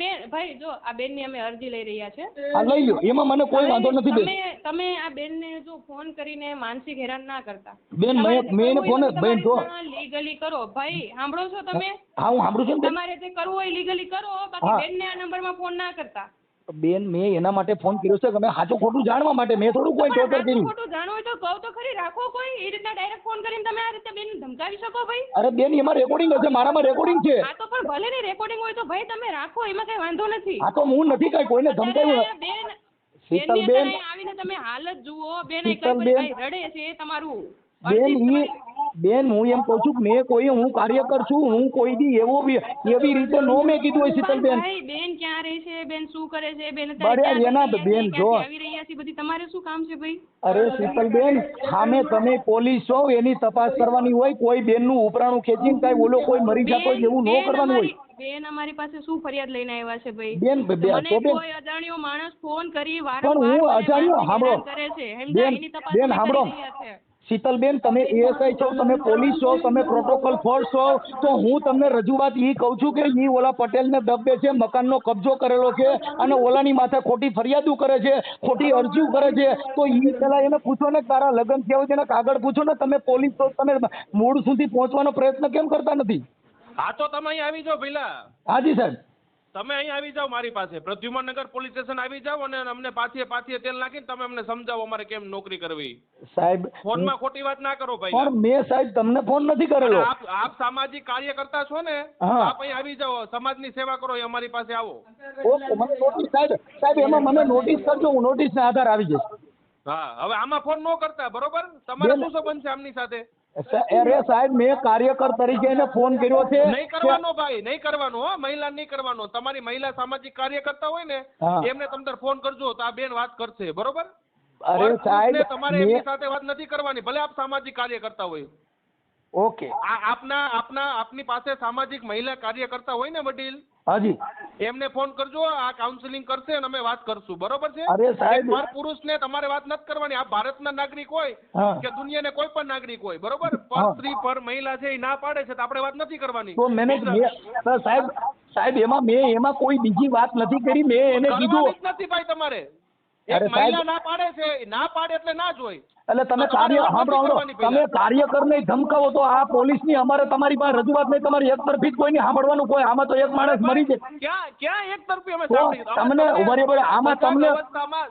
બેન ભાઈ જો આ બેનની અમે અરજી લઈ રહ્યા છે. આ લઈ લો, એમાં મને કોઈ વાંધો નથી. બેન તમે આ બેનને જો ફોન કરીને માનસિક હેરાન ના કરતા. બેન મેં એને ફોન બેન જો લીગલી કરો ભાઈ. સાંભળો છો તમે? હા હું સાંભળું છું. તમારે જે કરવું હોય લીગલી કરો, બાકી બેનને આ નંબરમાં ફોન ના કરતા. બેન મેં એના માટે ફોન કર્યો છે કે મેં સાચું ખોટું જાણવા માટે. મેં થોડું કોઈ ટોર્ચર કર્યું. ખોટું જાણવું હોય તો કહો તો ખરી. રાખો કોઈ એ રીતના ડાયરેક્ટ ફોન કરીને તમે આ રીતે બેન ધમકાવી શકો ભાઈ? અરે બેન એમાં રેકોર્ડિંગ હશે, મારામાં રેકોર્ડિંગ છે. આ તો પણ ભલે ને રેકોર્ડિંગ હોય તો ભાઈ તમે રાખો, એમાં કઈ વાંધો નથી. આ તો હું નથી કઈ કોઈને ધમકાવ્યું. બેન શીતલબેન આવીને તમે હાલત જુઓ. બેન રડે છે તમારું. બેન હું એમ કહું છું કે મેં કોઈ હું કાર્યકર છું. હું કોઈ દી એવી રીતે નો મેં કીધું હોય. શીતલબેન બેન ક્યાં રહે છે, બેન શું કરે છે, બેન બેન જો આવી રહ્યા છે બધી તમારે શું કામ છે ભાઈ? અરે શીતલબેન સામે તમે પોલીસ છો, એની તપાસ કરવાની હોય. કોઈ બેનનું ઉપરાણું ખેંચીને કાંઈ ઓલો કોઈ મરી જતો હોય એવું ન કરવાનું હોય. બેન અમારી પાસે શું ફરિયાદ લઈને આવ્યા છે ભાઈ? બેન મને કોઈ અજાણ્યો માણસ ફોન કરી પણ હું અજાણ્યો સાંભળો કરે છે. બેન સાંભળો શીતલબેન, તમે એએસઆઈ છો, તમે પોલીસ છો, તમે પ્રોટોકોલ ફોર્સ છો, તો હું તમને રજૂઆત એ કહું છું કે ઈ ઓલા પટેલને દબે છે, મકાનનો કબજો કરેલો છે અને ઓલાની માથે ખોટી ફરિયાદો કરે છે, ખોટી અરજીઓ કરે છે. તો ઈ પેલા એને પૂછો ને તારા લગ્ન થયા હોય તેના કાગળ પૂછો ને. તમે પોલીસ છો, તમે મૂળ સુધી પહોંચવાનો પ્રયત્ન કેમ કરતા નથી? હા તો તમે અહીં આવી જાઓ પેલા. હાજી સાહેબ, તમે અહીં આવી જાઓ મારી પાસે પ્રદ્યુમનનગર પોલીસ સ્ટેશન આવી જાઓ અને અમને પાથીએ તેલ નાખીને તમે અમને સમજાવો અમારે કેમ નોકરી કરવી. સાહેબ ફોનમાં ખોટી વાત ના કરો ભાઈ. પણ મેં સાહેબ તમને ફોન નથી કરેલો. આપ સામાજિક કાર્યકર્તા છો ને, આપ અહીં આવી જાઓ, સમાજની સેવા કરો, અમારી પાસે આવો. ઓકે મને નોટિસ સાહેબ એમાં મને નોટિસ કરજો, હું નોટિસના આધાર આવી જઈશ. હા હવે આમાં ફોન ન કરતા બરોબર. તમારે શું સંબંધ છે આમની સાથે? અરે સાહેબ મેં કાર્યકર તરીકે એને ફોન કર્યો છે. નહીં કરવાનો ભાઈ, નહીં કરવાનો. હો મહિલા નહીં કરવાનો. તમારી મહિલા સામાજિક કાર્યકર્તા હોય ને એમને તમને ફોન કરજો તો આ બેન વાત કરશે બરોબર. અરે સાહેબ તમારે એમની સાથે વાત નથી કરવાની, ભલે આપ સામાજિક કાર્યકર્તા હોય. ઓકે આપની પાસે સામાજિક મહિલા કાર્યકર્તા હોય ને વડીલ, હાજી, એમને ફોન કરજો. આ કાઉન્સેલિંગ કરશે અને અમે વાત કરશું બરોબર છે. અરે સાહેબ પુરુષને તમારે વાત નથી કરવાની. આ ભારતના નાગરિક હોય કે દુનિયાને કોઈ પણ નાગરિક હોય બરોબર, પર સ્ત્રી પર મહિલા છે એ ના પાડે છે તો આપણે વાત નથી કરવાની. તો સાહેબ એમાં કોઈ બીજી વાત નથી કરી. મેં એને કીધું નથી ભાઈ તમારે. એક મહિલા ના પાડે છે, ના પાડે એટલે ના જ હોય. એટલે તમે કાર્ય તમે કાર્યકરને ધમકાવો તો આ પોલીસની અમારે તમારી પાસે રજૂઆત નહીં, તમારી એક તરફી જ કોઈની સાંભળવાનું કોઈ, આમાં તો એક માણસ મરી જાય. ક્યાં એક તરફી અમે તમને બરાબર આમાં તમને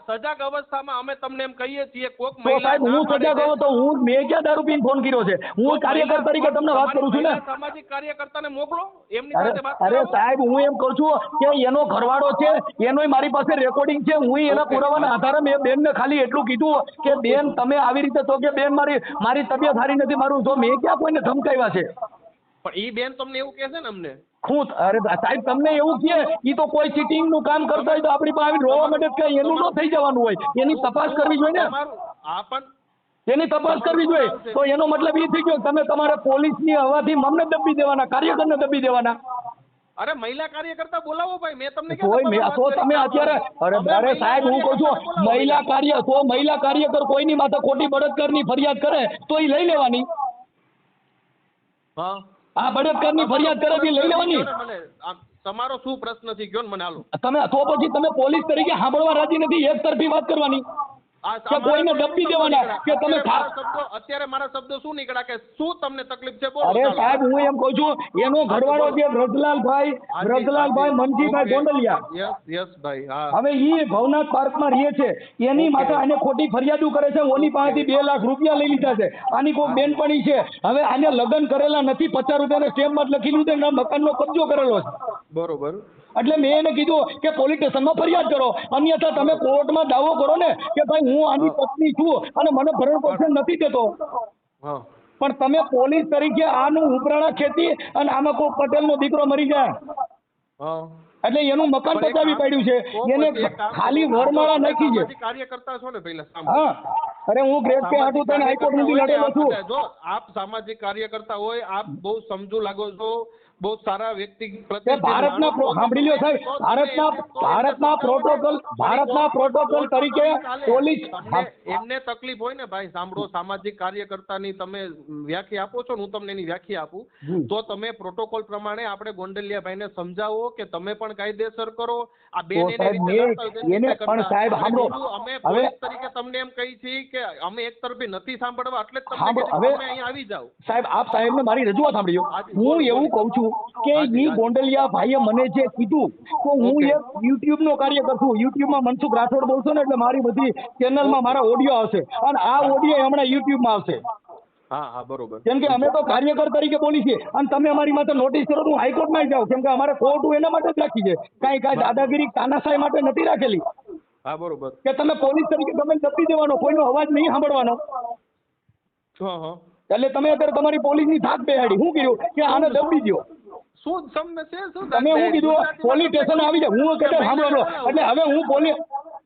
સજાગ અવસ્થામાં અમે તમને એમ કહીએ છીએ કોક તો સાહેબ હું સજાગ હોઉં તો મેં ક્યાં દારૂ પીને ફોન કર્યો છે? હું કાર્યકર તરીકે તમને વાત કરું છું ને. સામાજિક કાર્યકર્તાને મોકલો એમની સાથે વાત અરે સાહેબ હું એમ કહું છું કે એનો ઘરવાળો છે, એનોય મારી પાસે રેકોર્ડિંગ છે. હું એના પુરાવાના આધારે મેં બેનને ખાલી એટલું કીધું કે બેન તમે આવી રીતે તો કે બેન મારી તબિયત સારી નથી, મારું જો મેં ક્યાં કોઈને ધમકાવ્યા છે? પણ ઈ બેન તમને એવું કહે છે ને અમને અરે સાહેબ તમને એવું કહે ઈ તો કોઈ ચીટિંગ નું કામ કરતા હોય તો આપણી પાસે રોવા માટે કઈ એનું ન થઈ જવાનું હોય, એની તપાસ કરવી જોઈએ ને. એની તપાસ કરવી જોઈએ. તો એનો મતલબ એ થઈ ગયો તમે તમારા પોલીસની હવાથી મમને દબી દેવાના, કાર્યકરને દબી દેવાના. અરે મહિલા કાર્યકર્તા બોલાવો ભાઈ, મેં તમને તો તમે અત્યારે અરે સાહેબ હું કહું છું મહિલા કાર્યકર કોઈની માથે ખોટી બળાત્કારની ફરિયાદ કરે તો એ લઈ લેવાની. આ બળાત્કારની ફરિયાદ કરે તો લઈ લેવાની. તમારો શું પ્રશ્ન છે કયો ને મને હાલો. તમે તો પછી તમે પોલીસ તરીકે સાંભળવા રાજી નથી, એક તરફી વાત કરવાની કે કોઈને દબી દેવાના કે તમે અત્યારે મારા શબ્દો શું નીકળ્યા કે શું તમને તકલીફ છે બોલો. અરે સાહેબ હું એમ કહું છું એનો ઘરવાળો છે વ્રજલાલભાઈ મનજીભાઈ ગોંડલિયા. યસ ભાઈ. હવે ઈ ભવનાથ પાર્કમાં રહે છે, એની માથે આને ખોટી ફરિયાદો કરે છે, ઓની પાસેથી 2 લાખ રૂપિયા લઈ લીધા છે. આની કોઈ બેનપણી છે, હવે આને લગ્ન કરેલા નથી, 50 રૂપિયાના સ્ટેમ્પમાં લખી લીધું એના મકાનનો કબજો કરેલો છે. બરોબર. એટલે મેં એને કીધું કે પોલીસ સ્ટેશનમાં ફરિયાદ કરો, અન્યથા તમે કોર્ટમાં દાવો કરો ને કે ભાઈ હું આની પત્ની છું અને મને ભરણ પોષણ નથી દેતો. પણ તમે પોલીસ તરીકે આનું ઉપરાણા ખેતી અને આમાં કોઈ પટેલનો દીકરો મરી જાય એટલે એનું મકાન પચાવી પાડ્યું છે, એને ખાલી વરમાળા નાખી છે. કાર્યકર્તા છો ને પહેલા. હા અરે હું ગ્રેડ પે હાટું તને હાઈકોર્ટ સુધી લડેલો છું. જો આપ સામાજિક કાર્યકર્તા હોય, આપ બહુ સમજુ લાગો છો, બહુ સારા વ્યક્તિ ભારતના સાંભળી લ્યો સાહેબ, ભારતના પ્રોટોકોલ તરીકે પોલીસ એમને તકલીફ હોય ને ભાઈ, સાંભળો, સામાજિક કાર્યકર્તાની તમે વ્યાખ્યા આપો છો, હું તમને એની વ્યાખ્યા આપું તો તમે પ્રોટોકોલ પ્રમાણે આપણે ગોંડલિયાભાઈને સમજાવો કે તમે પણ કાયદેસર કરો. આ બેન એને પણ સાહેબ સાંભળો, અમે પોલીસ તરીકે તમને એમ કહી છીએ કે અમે એક તરફી નથી સાંભળવા, એટલે જ તમને તમે અહીંયા આવી જાઓ. સાહેબ આપ સાહેબને મારી રજૂઆત સાંભળ્યો. હું એવું કહું છું કે ઈ ગોંડલિયા ભાઈએ મને જે કીધું તો હું એક યુટ્યુબ નો કાર્યકર છું. યુટ્યુબમાં મનસુખ રાઠોડ બોલશો ને એટલે મારી બધી ચેનલમાં મારા ઓડિયો આવશે અને આ ઓડિયો હમણાં યુટ્યુબમાં આવશે. હા બરોબર. કેમ કે અમે તો કાર્યકર તરીકે બોલી છીએ અને તમે અમારી માથે નોટિસ કરો તો હું હાઈકોર્ટમાં જાઉં, કેમ કે અમારે કોર્ટ એના માટે જ રાખી છે, કાંઈ દાદાગીરી તાનાશાહી માટે નથી રાખેલી. હા બરોબર. કે તમે પોલીસ તરીકે તમે દબી દેવાનો, કોઈનો અવાજ નહીં સાંભળવાનો. એટલે તમે અત્યારે તમારી પોલીસની થાક બેહાડી શું કર્યું કે આને દબી દો. તમે હું કીધું પોલીસ સ્ટેશન આવી જાય, હું કદાચ સાંભળો એટલે હવે હું પોલીસ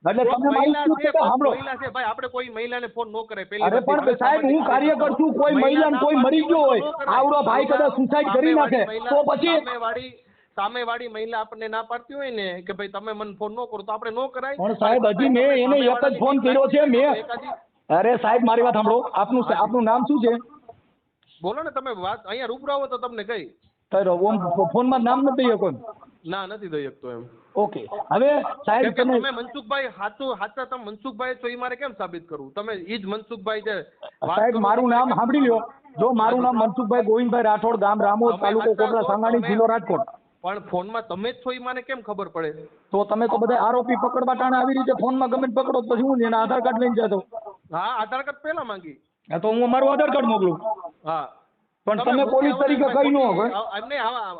એટલે તમે મારી સાંભળો ભાઈ, આપણે કોઈ મહિલાને ફોન ન કરે. અરે પણ સાહેબ હું કાર્યકર છું, કોઈ મહિલાને કોઈ મરી ગયો હોય, આવડો ભાઈ કદાચ સુસાઇડ કરી નાખે તો પછી સામેવાળી મહિલા આપણને ના પાડતી હોય ને કે ભાઈ તમે મને ફોન ન કરો તો આપણે ન કરાય. પણ સાહેબ હજી મેં એને એક જ ફોન કર્યો છે. અરે સાહેબ મારી વાત સાંભળો, આપનું નામ શું છે? બોલો ને તમે, વાત અહીંયા રૂબરૂ આવો તો તમને કઈ. ફોનમાં નામ નથી દઈ શકો? ના નથી દઈ શકતો એમ. ઓકે. હવે સાહેબ તમે મનસુખભાઈ સાચા તમે મનસુખભાઈ છો એ મારે કેમ સાબિત કરવું? તમે ઈ જ મનસુખભાઈ છે. સાહેબ મારું નામ સાંભળી લ્યો, જો મારું નામ મનસુખભાઈ ગોવિંદભાઈ રાઠોડ, ગામ રામોદ, તાલુકો કોટડા સાંગાણી, જિલ્લો રાજકોટ. પણ ફોનમાં તમે જ છો એ મને કેમ ખબર પડે? તો તમે તો બધા આરોપી પકડવા ટાણે આવી રીતે ફોનમાં ગમે પકડો પછી હું એના આધાર કાર્ડ લઈને જતો. હા આધાર કાર્ડ પહેલા માંગી. તો હું મારું આધાર કાર્ડ મોકલું. હા પણ તમે પોલીસ તરીકે કઈ ન હોય એમને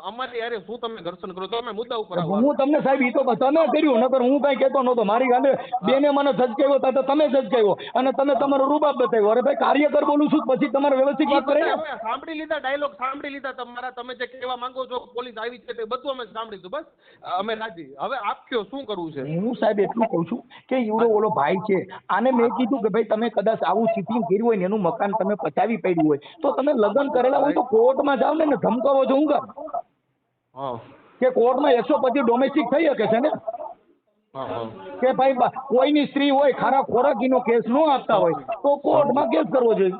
અમારી યાર શું તમે ઘર્ષણ કરો તમે મુદ્દા ઉપર હું તમને સાહેબ ઈ તો તમે કર્યું નકર હું કઈ કહેતો નતો. મારી ગાલે બેને મને ઝચકાવ્યો તો તમે ઝચકાવ્યો અને તમે તમારો રૂબાબ બતાવ્યો. અરે ભાઈ કાર્યકર બોલું છું પછી તમારે વ્યવસ્થિત વાત કરે. સાંભળી લીધા ડાયલોગ, સાંભળી લીધા તમારા, તમે જે કહેવા માંગો છો પોલીસ આવી છે તે બધું અમે સાંભળી લીધું, બસ અમે રાજી. હવે આપ કયો શું કરવું છે? હું સાહેબ એટલું કહું છું કે ઈવડો ઓલો ભાઈ છે, આને મેં કીધું કે ભાઈ તમે કદાચ આવું ચીટિંગ કર્યું હોય ને એનું મકાન તમે પચાવી પડ્યું હોય તો તમે લગ્ન કરેલા હોય તો કોર્ટમાં જાવ ને ધમકાવો છો. હું કામ કે કોર્ટમાં 125 ડોમેસ્ટિક થઈ શકે છે ને કે ભાઈ કોઈની સ્ત્રી હોય ખારા ખોરાકીનો કેસ ન આપતા હોય તો કોર્ટમાં કેસ કરવો જોઈએ.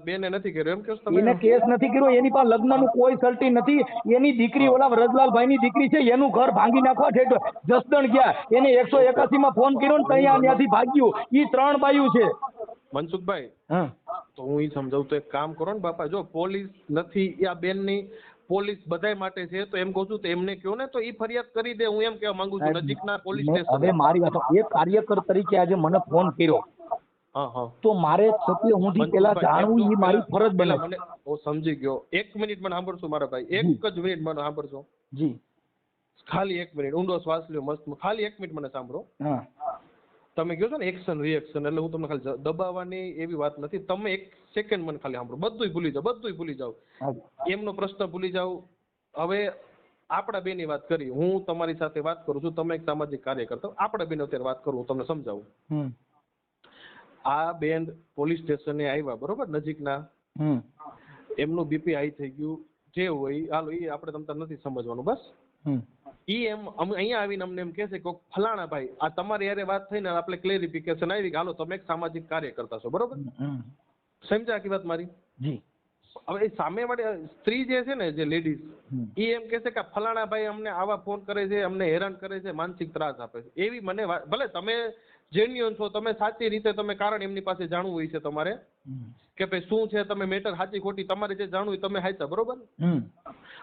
બેને નથી કર્યો એમ કે એને કેસ નથી કર્યો, એની પાસે લગ્નનું કોઈ સર્ટી નથી. એની દીકરી ઓલા વ્રજલાલભાઈની દીકરી છે, એનું ઘર ભાંગી નાખવા જસદણ ગયા, એને 181 માં ફોન કર્યો ને ત્યાં ત્યાંથી ભાગ્યું. ઈ 3 બાયું છે. મનસુખભાઈ હા તો હું ઈ સમજાવું તો એક કામ કરો ને બાપા, જો પોલીસ નથી એ આ બેનની, પોલીસ બધાય માટે છે, તો એમ કહું છું તો એમને કહો ને તો ઈ ફરિયાદ કરી દે. હું એમ કહેવા માંગુ છું નજીકના પોલીસ સ્ટેશન. હવે મારી વાત, એક કાર્યકર તરીકે આજે મને ફોન કર્યો, હા હા તો મારે સત્ય હું પેલા જાણવું એ મારી ફરજ બને. મને હું સમજી ગયો. 1 મિનિટ મને સાંભળશો મારા ભાઈ, એક જ મિનિટ મને સાંભળશો જી, ખાલી 1 મિનિટ. ઊંડો શ્વાસ લ્યો મસ્ત, ખાલી 1 મિનિટ મને સાંભળો. હા તમે કહો છો ને એક્શન રિએક્શન, એટલે હું તમને ખાલી દબાવવાની એવી વાત નથી. તમે 1 સેકન્ડ મને ખાલી સાંભળો, બધુંય ભૂલી જાઓ, બધુંય ભૂલી જાઓ, એમનો પ્રશ્ન ભૂલી જાઓ. હવે આપણા બેની વાત કરી, હું તમારી સાથે વાત કરું છું, તમે એક સામાજિક કાર્યકર્તા, આપણા બેન અત્યારે વાત કરું, હું તમને સમજાવું. આ બેન પોલીસ સ્ટેશને આવ્યા, બરોબર, નજીકના, એમનું બીપી હાઈ થઈ ગયું, જે હોય હાલો એ આપણે તમને નથી સમજવાનું. બસ ઈ એમ અહીંયા આવીને અમને એમ કહે છે કે ફલાણા ભાઈ આ તમારી યારે વાત થઈને આપણે ક્લેરિફિકેશન આવી કે હાલો તમે એક સામાજિક કાર્યકર્તા છો, બરોબર, સમજ્યા આખી વાત મારી? જી. હવે એ સામેવાળી સ્ત્રી જે છે ને, જે લેડીઝ, એ એમ કહે છે કે ફલાણા ભાઈ અમને આવા ફોન કરે છે, અમને હેરાન કરે છે, માનસિક ત્રાસ આપે છે. એવી મને ભલે તમે જેન્યુઅન છો, તમે સાચી રીતે તમે કારણ એમની પાસે જાણવું હોય છે તમારે કે ભાઈ શું છે, તમે મેટર સાચી ખોટી તમારે જે જાણવું હોય તમે હાચા, બરોબર.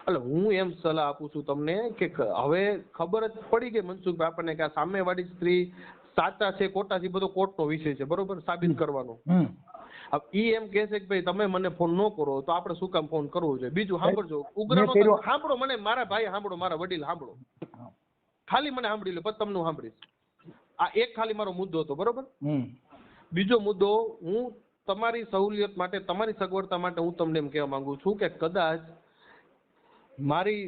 એટલે હું એમ સલાહ આપું છું તમને કે હવે ખબર જ પડી ગઈ મનસુખભાઈ આપણને કે આ સામેવાળી સ્ત્રી સાચા છે ખોટા છે બધો કોર્ટનો વિષય છે, બરોબર, સાબિત કરવાનો. ઈ એમ કહે છે કે ભાઈ તમે મને ફોન ન કરો તો આપણે શું કામ ફોન કરવો જોઈએ. બીજું સાંભળજો, ઉગ્રનો સાંભળો, મને મારા ભાઈ સાંભળો, મારા વડીલ સાંભળો, ખાલી મને સાંભળી લો, પછી તમને હું સાંભળીશ. આ એક ખાલી મારો મુદ્દો હતો, બરોબર. બીજો મુદ્દો, હું તમારી સહુલિયત માટે, તમારી સગવડતા માટે હું તમને એમ કહેવા માંગુ છું કે કદાચ મારી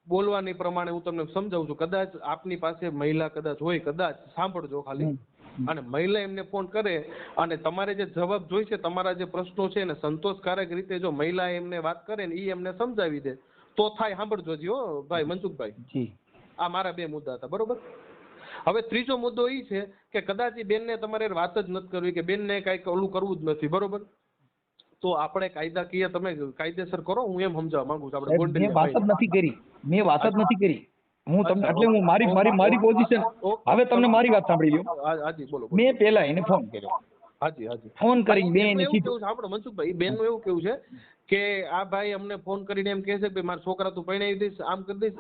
બોલવાની પ્રમાણે હું તમને સમજાવું છું, કદાચ આપની પાસે મહિલા કદાચ હોય, કદાચ સાંભળજો ખાલી, અને મહિલા એમને ફોન કરે અને તમારે જે જવાબ જોઈશે, તમારા જે પ્રશ્નો છે એને સંતોષકારક રીતે જો મહિલા એમને વાત કરે ને એ એમને સમજાવી દે તો થાય. સાંભળજો જી હો ભાઈ મનસુખભાઈ, આ મારા 2 મુદ્દા હતા, બરોબર. હવે ત્રીજો મુદ્દો એ છે કે કદાચ એ બેનને તમારે વાત જ નથી કરવી કે બેનને કાંઈક ઓલું કરવું જ નથી, બરોબર, તો આપણે કાયદાકીય તમે કાયદેસર કરો. હું એમ સમજાવવા માંગુ છું આપણે મેં વાત જ નથી કરી, મેં વાત જ નથી કરી. હું તમને એટલે હું મારી પોઝિશન, હવે તમને મારી વાત સાંભળી લો. હાજી બોલો. મેં પહેલા એને ફોન કર્યો, હાજી ફોન કરીને બેન કીધું, આપણો મનસુખભાઈ બેનનું એવું કેવું છે કે આ ભાઈ અમને ફોન કરીને એમ કહે છે કે મારા છોકરા તું પરણાવી દઈશ, આમ કરી દઈશ,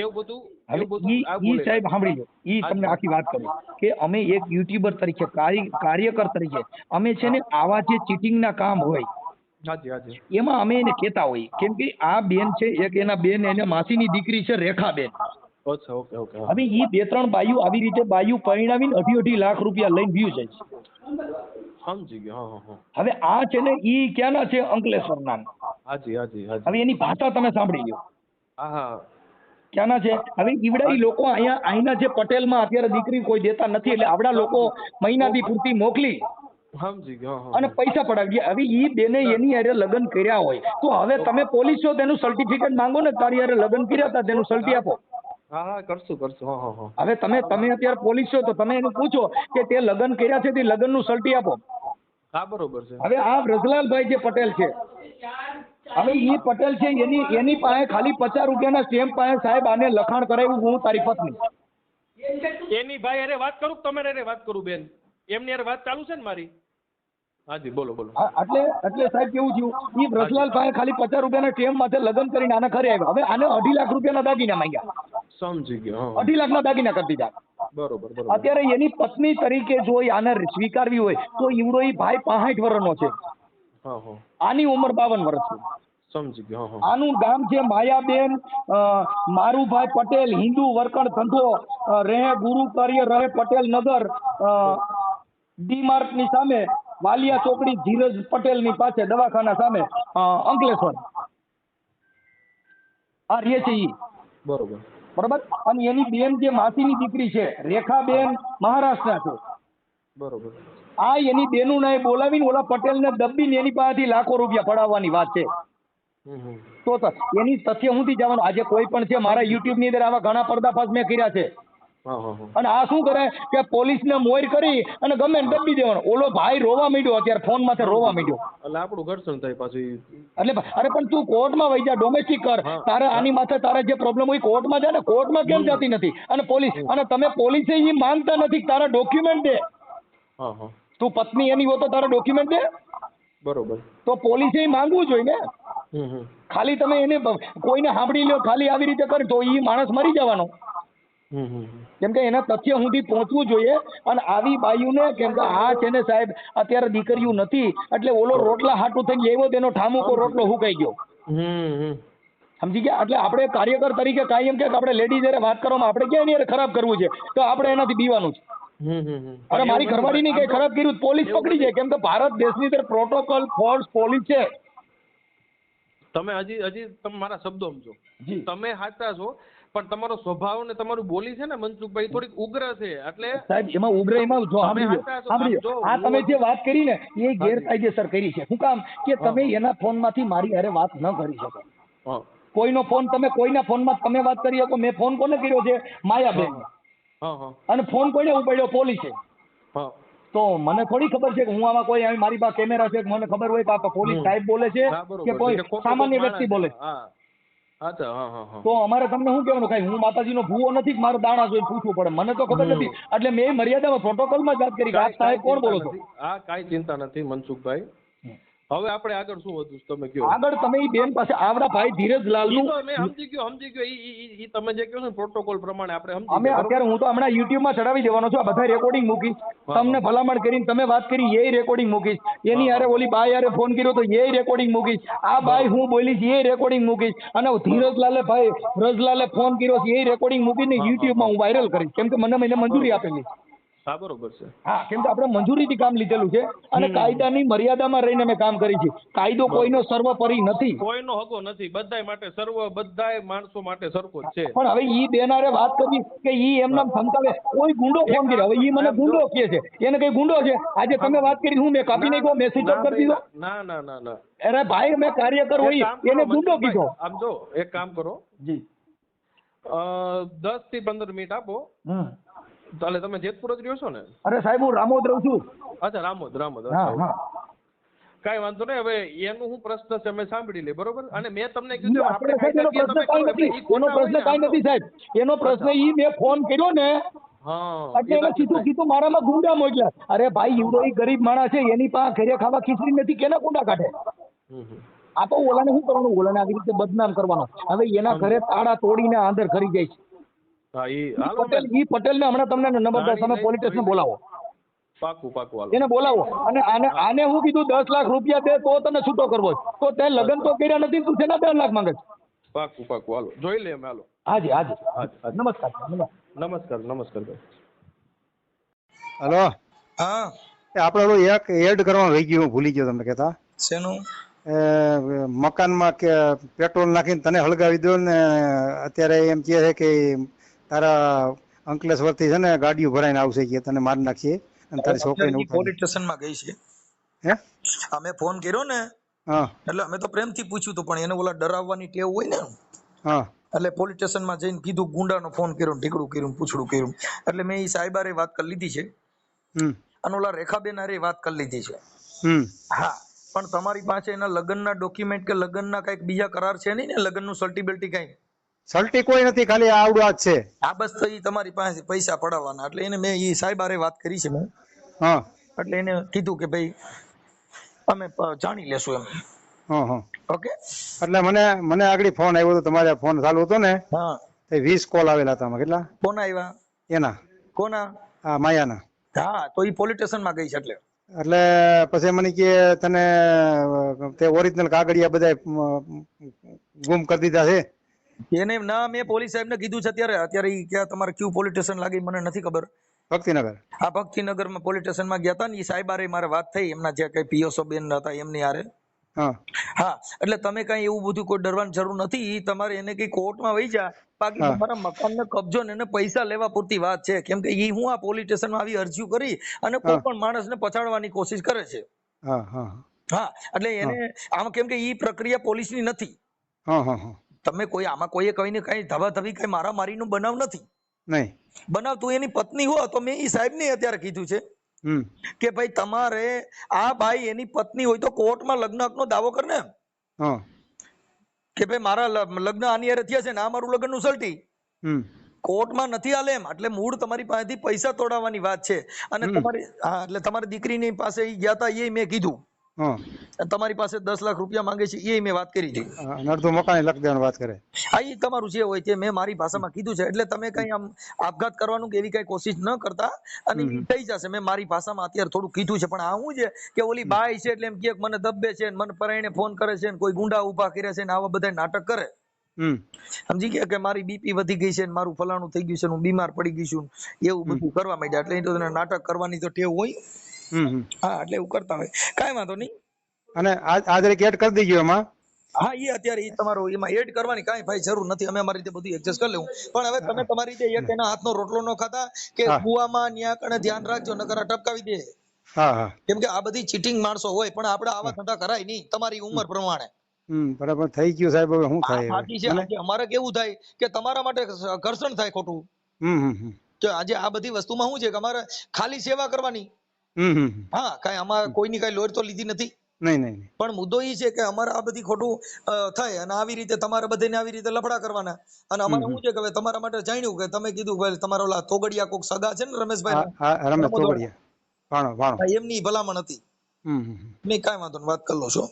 એવું બધું. ઈ સાહેબ સાંભળી લો, ઈ તમને આખી વાત કરું કે અમે એક યુટ્યુબર તરીકે, કાર્યકર તરીકે અમે છે ને આવા જે ચીટિંગના કામ હોય એમાં અમે એને કહેતા હોઈએ, કેમ કે આ બેન છે એક, એના બેન એને માસીની દીકરી છે રેખાબેન. હવે ઈ 2-3 બાયું આવી રીતે બાયું પરિણાવીને 2.5 લાખ રૂપિયા લઈને વ્યૂ જાય છે. સમજી ગયો. હવે આ છે ને ઈ ક્યાંના છે? અંકલેશ્વરના. હવે એની ભાષા તમે સાંભળી લો. ક્યાંના છે? હવે ઈવડા લોકો અહીંના જે પટેલમાં અત્યારે દીકરી કોઈ દેતા નથી, એટલે આવડા લોકો મહિનાથી પૂરતી મોકલી અને પૈસા પડાવી ગયા. હવે ઈ બેને એની હારે લગ્ન કર્યા હોય તો હવે તમે પોલીસ છો, તેનું સર્ટિફિકેટ માંગો ને, તારી હારે લગ્ન કર્યા હતા તેનું સર્ટી આપો. કરશું. હવે તમે અત્યારે પોલીસ છો તો તમે એને પૂછો કે તે લગ્ન કર્યા છે તે લગ્નનું સર્ટી આપો. બરોબર છે. હવે આ રજલાલભાઈ જે પટેલ છે, હવે ઈ પટેલ છે, એની પાસે ખાલી 50 રૂપિયાના સ્ટેમ્પ પાસે સાહેબ આને લખાણ કરાવ્યું, હું તારી પત્ની. એની ભાઈ અરે વાત કરું, તમે અરે વાત કરું બેન, એમની અરે વાત ચાલુ છે ને મારી. હાજી બોલો. એટલે સાહેબ કેવું થયું, ઈ રજલાલ પાસે ખાલી 50 રૂપિયાના સ્ટેમ્પ માટે લગ્ન કરીને આના ઘરે આવ્યા. હવે આને 2.5 લાખ રૂપિયાના દાગીના માંગ્યા. સમજી ગયો. 2.5 લાખના દાગીના કરી દીધા. બરોબર. અત્યારે એની પત્ની તરીકે જો આને સ્વીકારવી હોય તો ઈવડો ઈ ભાઈ 65 વર્ષનો છે, આની ઉંમર 52 વર્ષ છે. સમજી ગયો. આનું ગામ છે માયાબેન મારુભાઈ પટેલ, હિન્દુ વર્કર ધંધો, રહે ગુરુ કાર્ય, રહે પટેલ નગર, ડી માર્ટ ની સામે, વાલિયા ચોકડી, ધીરજ પટેલ ની પાસે, દવાખાના સામે, અંકલેશ્વર. આ રે છે ઈ. બરોબર. અને એની બેન જે માસીની દીકરી છે રેખાબેન, મહારાષ્ટ્રના છે. બરોબર. આ એની બેનું ને બોલાવીને ઓલા પટેલ ને દબીને એની પાસેથી લાખો રૂપિયા પડાવવાની વાત છે. તો એની તથ્ય હું જવાનું, આજે કોઈ પણ છે મારા યુટ્યુબ ની અંદર આવા ઘણા પર્દાફાશ મેં કર્યા છે. અને આ શું કરે કે પોલીસ ને મોર કરી અને ગમે દબી દેવાનો. ઓલો ભાઈ રોવા માંડ્યો, અત્યારે ફોન માંથી રોવા માંડ્યો. એટલે આપણું ઘર્ષણ થાય પાછું. એટલે અરે પણ તું કોર્ટમાં વહી જા, ડોમેસ્ટિક કર. તારે આની માથે તારે જે પ્રોબ્લેમ હોય કોર્ટમાં જા ને. કોર્ટમાં કેમ જતી નથી? અને પોલીસ, અને તમે પોલીસે એ માંગતા નથી તારા ડોક્યુમેન્ટ દે. તું પત્ની એની હો તો તારા ડોક્યુમેન્ટ દે. બરોબર. તો પોલીસે માંગવું જોઈએ ને. ખાલી તમે એને કોઈને સાંભળી લ્યો ખાલી આવી રીતે કરે તો એ માણસ મરી જવાનો. કેમ કે એના તથ્ય સુધી પહોંચવું જોઈએ. અને આવી બાયુને કેમ કે આ છે ને સાહેબ અત્યારે દીકરીઓ નથી એટલે ઓલો રોટલા હાટું થઈને લેવો તેનો ઠામુકો રોટલો હુકાઈ ગયો. સમજી ગયા? એટલે આપણે કાર્યકર તરીકે કાયમ કે આપણે લેડીઝ જયારે વાત કરવામાં આપણે ક્યાં એની ખરાબ કરવું છે તો આપણે એનાથી બીવાનું છે. અરે મારી ઘરવાળી ની કઈ ખરાબ કર્યું પોલીસ પકડી જાય. કેમ કે ભારત દેશની અંદર પ્રોટોકોલ ફોર્સ પોલીસ છે. તમે હજી તમે મારા શબ્દો સમજો. તમે સાચા છો પણ તમારો સ્વભાવ ને તમારું બોલી છે ને મનસુખભાઈ થોડીક ઉગ્ર છે. એટલે સાહેબ એમાં ઉગ્ર એમાં જો સાંભળ્યો આ તમે જે વાત કરી ને એ ગેરકાયદેસર કરી છે. શું કામ કે તમે એના ફોન માંથી મારી હારે વાત ન કરી શકો. કોઈનો ફોન તમે કોઈના ફોનમાં તમે વાત કરી શકો. મેં ફોન કોને કર્યો છે? માયાબેન. અને ફોન કોઈને ઉપાડ્યો? પોલીસે. તો મને થોડી ખબર છે કે હું આમાં કોઈ મારી પાસે કેમેરા છે મને ખબર હોય કે આ પોલીસ સાહેબ બોલે છે કે કોઈ સામાન્ય વ્યક્તિ બોલે છે. તો અમારે તમને શું કહેવાનું? કઈ હું માતાજીનો ભૂવો નથી મારે દાણા જોઈને પૂછવું પડે? મને તો ખબર નથી. એટલે મેં મર્યાદામાં પ્રોટોકોલમાં જ વાત કરી કે આપ સાહેબ કોણ બોલો છો? હા કાંઈ ચિંતા નથી મનસુખભાઈ. હવે આપણે આગળ શું હતું તમે કહો. આગળ તમે ઈ બેન પાસે આવડા ભાઈ ધીરજલાલ નું મેં સમજી ગયો ઈ તમે જે કહો છો પ્રોટોકોલ પ્રમાણે આપણે સમજી અમે અત્યારે હું તો હમણાં યુટ્યુબ માં ચડાવી દેવાનો છું. આ બધા રેકોર્ડિંગ મૂકીશ. તમને ભલામણ કરીને તમે વાત કરી એ રેકોર્ડિંગ મૂકીશ. એની હારે ઓલી બાઈ હારે ફોન કર્યો તો એ રેકોર્ડિંગ મૂકીશ. આ બાઈ હું બોલીશ એ રેકોર્ડિંગ મૂકીશ. અને ધીરજલાલે ભાઈ રજલાલે ફોન કર્યો એ રેકોર્ડિંગ મૂકીને યુટ્યુબ માં હું વાયરલ કરીશ. કેમ કે મને એને મંજૂરી આપેલી. હા બરોબર છે. હા કેમ કે આપણે મંજૂરીથી કામ લીધેલું છે અને કાયદાની મર્યાદામાં રહીને અમે કામ કરી છે. કાયદો કોઈનો સર્વોપરી નથી. કોઈનો હકો નથી. બધાય માટે બધાય માણસો માટે સરખો જ છે. પણ હવે ઈ બેનારે વાત કરી કે ઈ એમના ધમકાવે કોઈ ગુંડો ફોન કર્યો. હવે ઈ મને ગુંડો કહે છે. એને કઈ ગુંડો છે? આજે તમે વાત કરી હું મેં કાપી નાખ્યો મેં સ્વિચ ઓફ કરી દીધો? ના ના ના ના. અરે ભાઈ મેં કાર્યકર હોય એને ગુંડો કીધો. આમ જો એક કામ કરો જી 10 થી 15 મિનિટ આપો. એટલે તમે જેતપુર જ રહ્યો છો ને? અરે સાહેબ હું રામોદ રહું છું. અચ્છા રામોદ. કઈ વાંધો નહીં. હવે એનું શું પ્રશ્ન છે અમે સાંભળી લે. બરોબર. અને મેં તમને કીધું આપણે એનો પ્રશ્ન કઈ નથી સાહેબ. એનો પ્રશ્ન ઈ મેં ફોન કર્યો ને એટલે એને સીધું મારામાં ગુંડા મોકલ્યા. અરે ભાઈ ઈવડો ઈ ગરીબ માણસ છે એની પાસે ઘરે ખાવા ખીચડી નથી કેના ગુંડા કાઢે? આ તો ઓલાને શું કરવાનું? ઓલાને આવી રીતે બદનામ કરવાનો. હવે એના ઘરે તાળા તોડીને અંદર કરી જાય છે. પટેલ ને હમણાં તમને નંબર તમે પોલીસ સ્ટેશન બોલાવો. પાકું એને બોલાવો. અને આને હું કીધું 10 લાખ રૂપિયા દે તો તને છૂટો કરવો. તો તે લગ્ન તો કર્યા નથી તું તેના 10 લાખ માંગે છે? પાકું હાલો જોઈ લે અમે. હાલો હાજી નમસ્કાર ભાઈ. હલો. હા આપણે ઓલું એક એડ કરવાનું રહી ગયું ભૂલી ગયો તમને કહેતા. શેનું? મકાનમાં કે પેટ્રોલ નાખીને તને હળગાવી દો ને અત્યારે એમ કહે છે કે તારા અંકલેશ્વરથી છે ને ગાડીઓ ભરાઈને આવશે કે તને મારી નાખીએ અને તારી છોકરીને પોલીસ સ્ટેશનમાં ગઈ છે. હે અમે ફોન કર્યો ને એટલે અમે તો પ્રેમથી પૂછ્યું હતું પણ એને ઓલા ડરાવવાની ટેવ હોય ને એટલે પોલીસ સ્ટેશનમાં જઈને કીધું ગુંડાનો ફોન કર્યો ઢીકડું કર્યું પૂછડું કર્યું. એટલે મેં એ સાહેબારે વાત કરી લીધી છે અને ઓલા રેખાબેન હારે વાત કરી લીધી છે. હા પણ તમારી પાસે એના લગ્નના ડોક્યુમેન્ટ કે લગ્નના કઈક બીજા કરાર છે નહીં ને? લગ્નનું સર્ટિબિલિટી કઈ? સર્ટી કોઈ નથી, ખાલી આવડું આ જ છે. આ બસ તો તમારી પાસે પૈસા પડાવવાના. એટલે એને મેં એ સાહેબારે વાત કરી છે મેં. એટલે એને કીધું કે ભાઈ અમે જાણી લેશું એમ. ઓકે. એટલે મને આગળ ફોન આવ્યો હતો. તમારે ફોન ચાલુ હતો ને? હા. 20 કોલ આવેલા હતા. કેટલા ફોન આવ્યા? એના. કોના? હા માયાના. હા તો એ પોલીસ સ્ટેશન માં ગઈ છે. એટલે પછી મને કે તને તે ઓરિજિનલ કાગળિયા બધા ગુમ કરી દીધા છે. એને ના મેં પોલીસ સાહેબ ને કીધું છે અત્યારે ઈ ક્યાં તમારે ક્યુ પોલીસ સ્ટેશન લાગી મને નથી ખબર. ભક્તિનગર. હા ભક્તિનગર માં પોલીસ સ્ટેશન માં ગયા હતા ને એ સાહેબ હારે મારે વાત થઈ. એમના જે કઈ પીઓસો બેન હતા એમની હારે. હા એટલે તમે કઈ એવું બધું કોઈ ડરવાની જરૂર નથી. તમારે એને કઈ કોર્ટમાં વહી જા. બાકી તમારા મકાન ને કબજો ને એને પૈસા લેવા પૂરતી વાત છે. કેમ કે ઈ હું આ પોલીસ સ્ટેશન માં આવી અરજી કરી અને કોઈ પણ માણસ ને પછાડવાની કોશિશ કરે છે. હા એટલે એને આમ કેમ કે ઈ પ્રક્રિયા પોલીસ ની નથી. તમે કોઈ આમાં કોઈએ કહીને કઈ ધબાધબી કઈ મારામારી નું બનાવ નથી. નહીં બનાવ તું એની પત્ની હો તો મેં ઈ સાહેબ ને અત્યારે કીધું છે કે ભાઈ તમારે આ ભાઈ એની પત્ની હોય તો કોર્ટમાં લગ્ન હક નો દાવો કર ને કે ભાઈ મારા લગ્ન આની હારે થયા છે ને આ મારું લગ્ન નું સલટી કોર્ટમાં નથી હાલે એમ, એટલે મૂળ તમારી પાસેથી પૈસા તોડાવવાની વાત છે. અને તમારી એટલે તમારી દીકરીની પાસે ઈ ગયા હતા એ મેં કીધું. તમારી પાસે 10 લાખ રૂપિયા માંગે છે એ મેં વાત કરી હતી. અડધું મકાન લખ દેવાની વાત કરે. હા, ઈ તમારું જે હોય તે મેં મારી ભાષામાં કીધું છે. એટલે તમે કઈ આમ આપઘાત કરવાનું કે એવી કઈ કોશિશ ન કરતા, અને ઈ થઈ જશે. મેં મારી ભાષામાં અત્યારે થોડું કીધું છે. પણ આ શું છે કે ઓલી બાઈ છે એટલે એમ કે મને દબ્બે છે, મને પરાઈને ફોન કરે છે, કોઈ ગુંડા ઉભા કર્યા છે ને આવા બધા નાટક કરે. સમજી ગયા કે મારી બીપી વધી ગઈ છે ને મારું ફલાણું થઈ ગયું છે, હું બીમાર પડી ગઈ છું, એવું બધું કરવા માંડ્યા. એટલે એ તો નાટક કરવાની તો ટેવ હોય. હા, એટલે એવું કરતા હોય. કાંઈ વાંધો નહીં. અને આજ એડ કરી દેજો એમાં. હા, એ અત્યારે તમારો એમાં એડ કરવાની કાંઈ ભાઈ જરૂર નથી. અમે અમારી રીતે બધું એડજસ્ટ કરી લેવું. પણ હવે તમે તમારી રીતે એક એના હાથનો રોટલો ન ખાતા કે કુવામાં ન્યા કણે ધ્યાન રાખજો, નકર આ ટપકાવી દે. કેમ કે આ બધી ચીટિંગ માણસો હોય, પણ આપણે આવા ધંધા કરાય નહીં તમારી ઉંમર પ્રમાણે. બરાબર થઈ ગયું સાહેબ. હવે શું થાય? સાચી છે. અમારે કેવું થાય કે તમારા માટે ઘર્ષણ થાય ખોટું. કે આજે આ બધી વસ્તુમાં શું છે કે અમારે ખાલી સેવા કરવાની. હા, કાંઈ આમાં કોઈની કાંઈ લોર તો લીધી નથી. નહીં. પણ મુદ્દો એ છે કે અમારે આ બધી ખોટું થાય અને આવી રીતે તમારે બધાને આવી રીતે લફડા કરવાના. અને અમારે શું છે કે તમારા માટે જાણ્યું કે તમે કીધું ભાઈ તમારો ઓલા તોગડિયા કોક સગા છે ને રમેશભાઈ, રમેશ તોગડિયા, એમની ભલામણ હતી. મેં કાંઈ વાંધો નહીં, વાત કરી લો છો.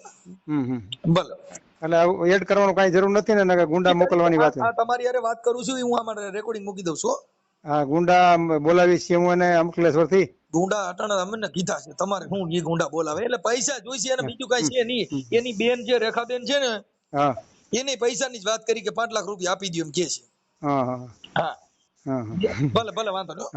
ભલે. એટલે એડ કરવાનું કાંઈ જરૂર નથી ને, ગુંડા મોકલવાની વાત. તમારી યારે વાત કરું છું, હું આમાં રેકોર્ડિંગ મૂકી દઉં છું. હા, ગુંડા બોલાવી છે હું એને અમકલેશ્વર થી. ગુંડા અટાણા અમને કીધા છે તમારે શું એ ગુંડા બોલાવે, એટલે પૈસા જોઈશે અને બીજું કઈ છે નહીં. એની બેન જે રેખાબેન છે ને, એને પૈસાની જ વાત કરી કે 5 લાખ રૂપિયા આપી દો એમ કે છે. હા, ભલે વાંધો નહીં.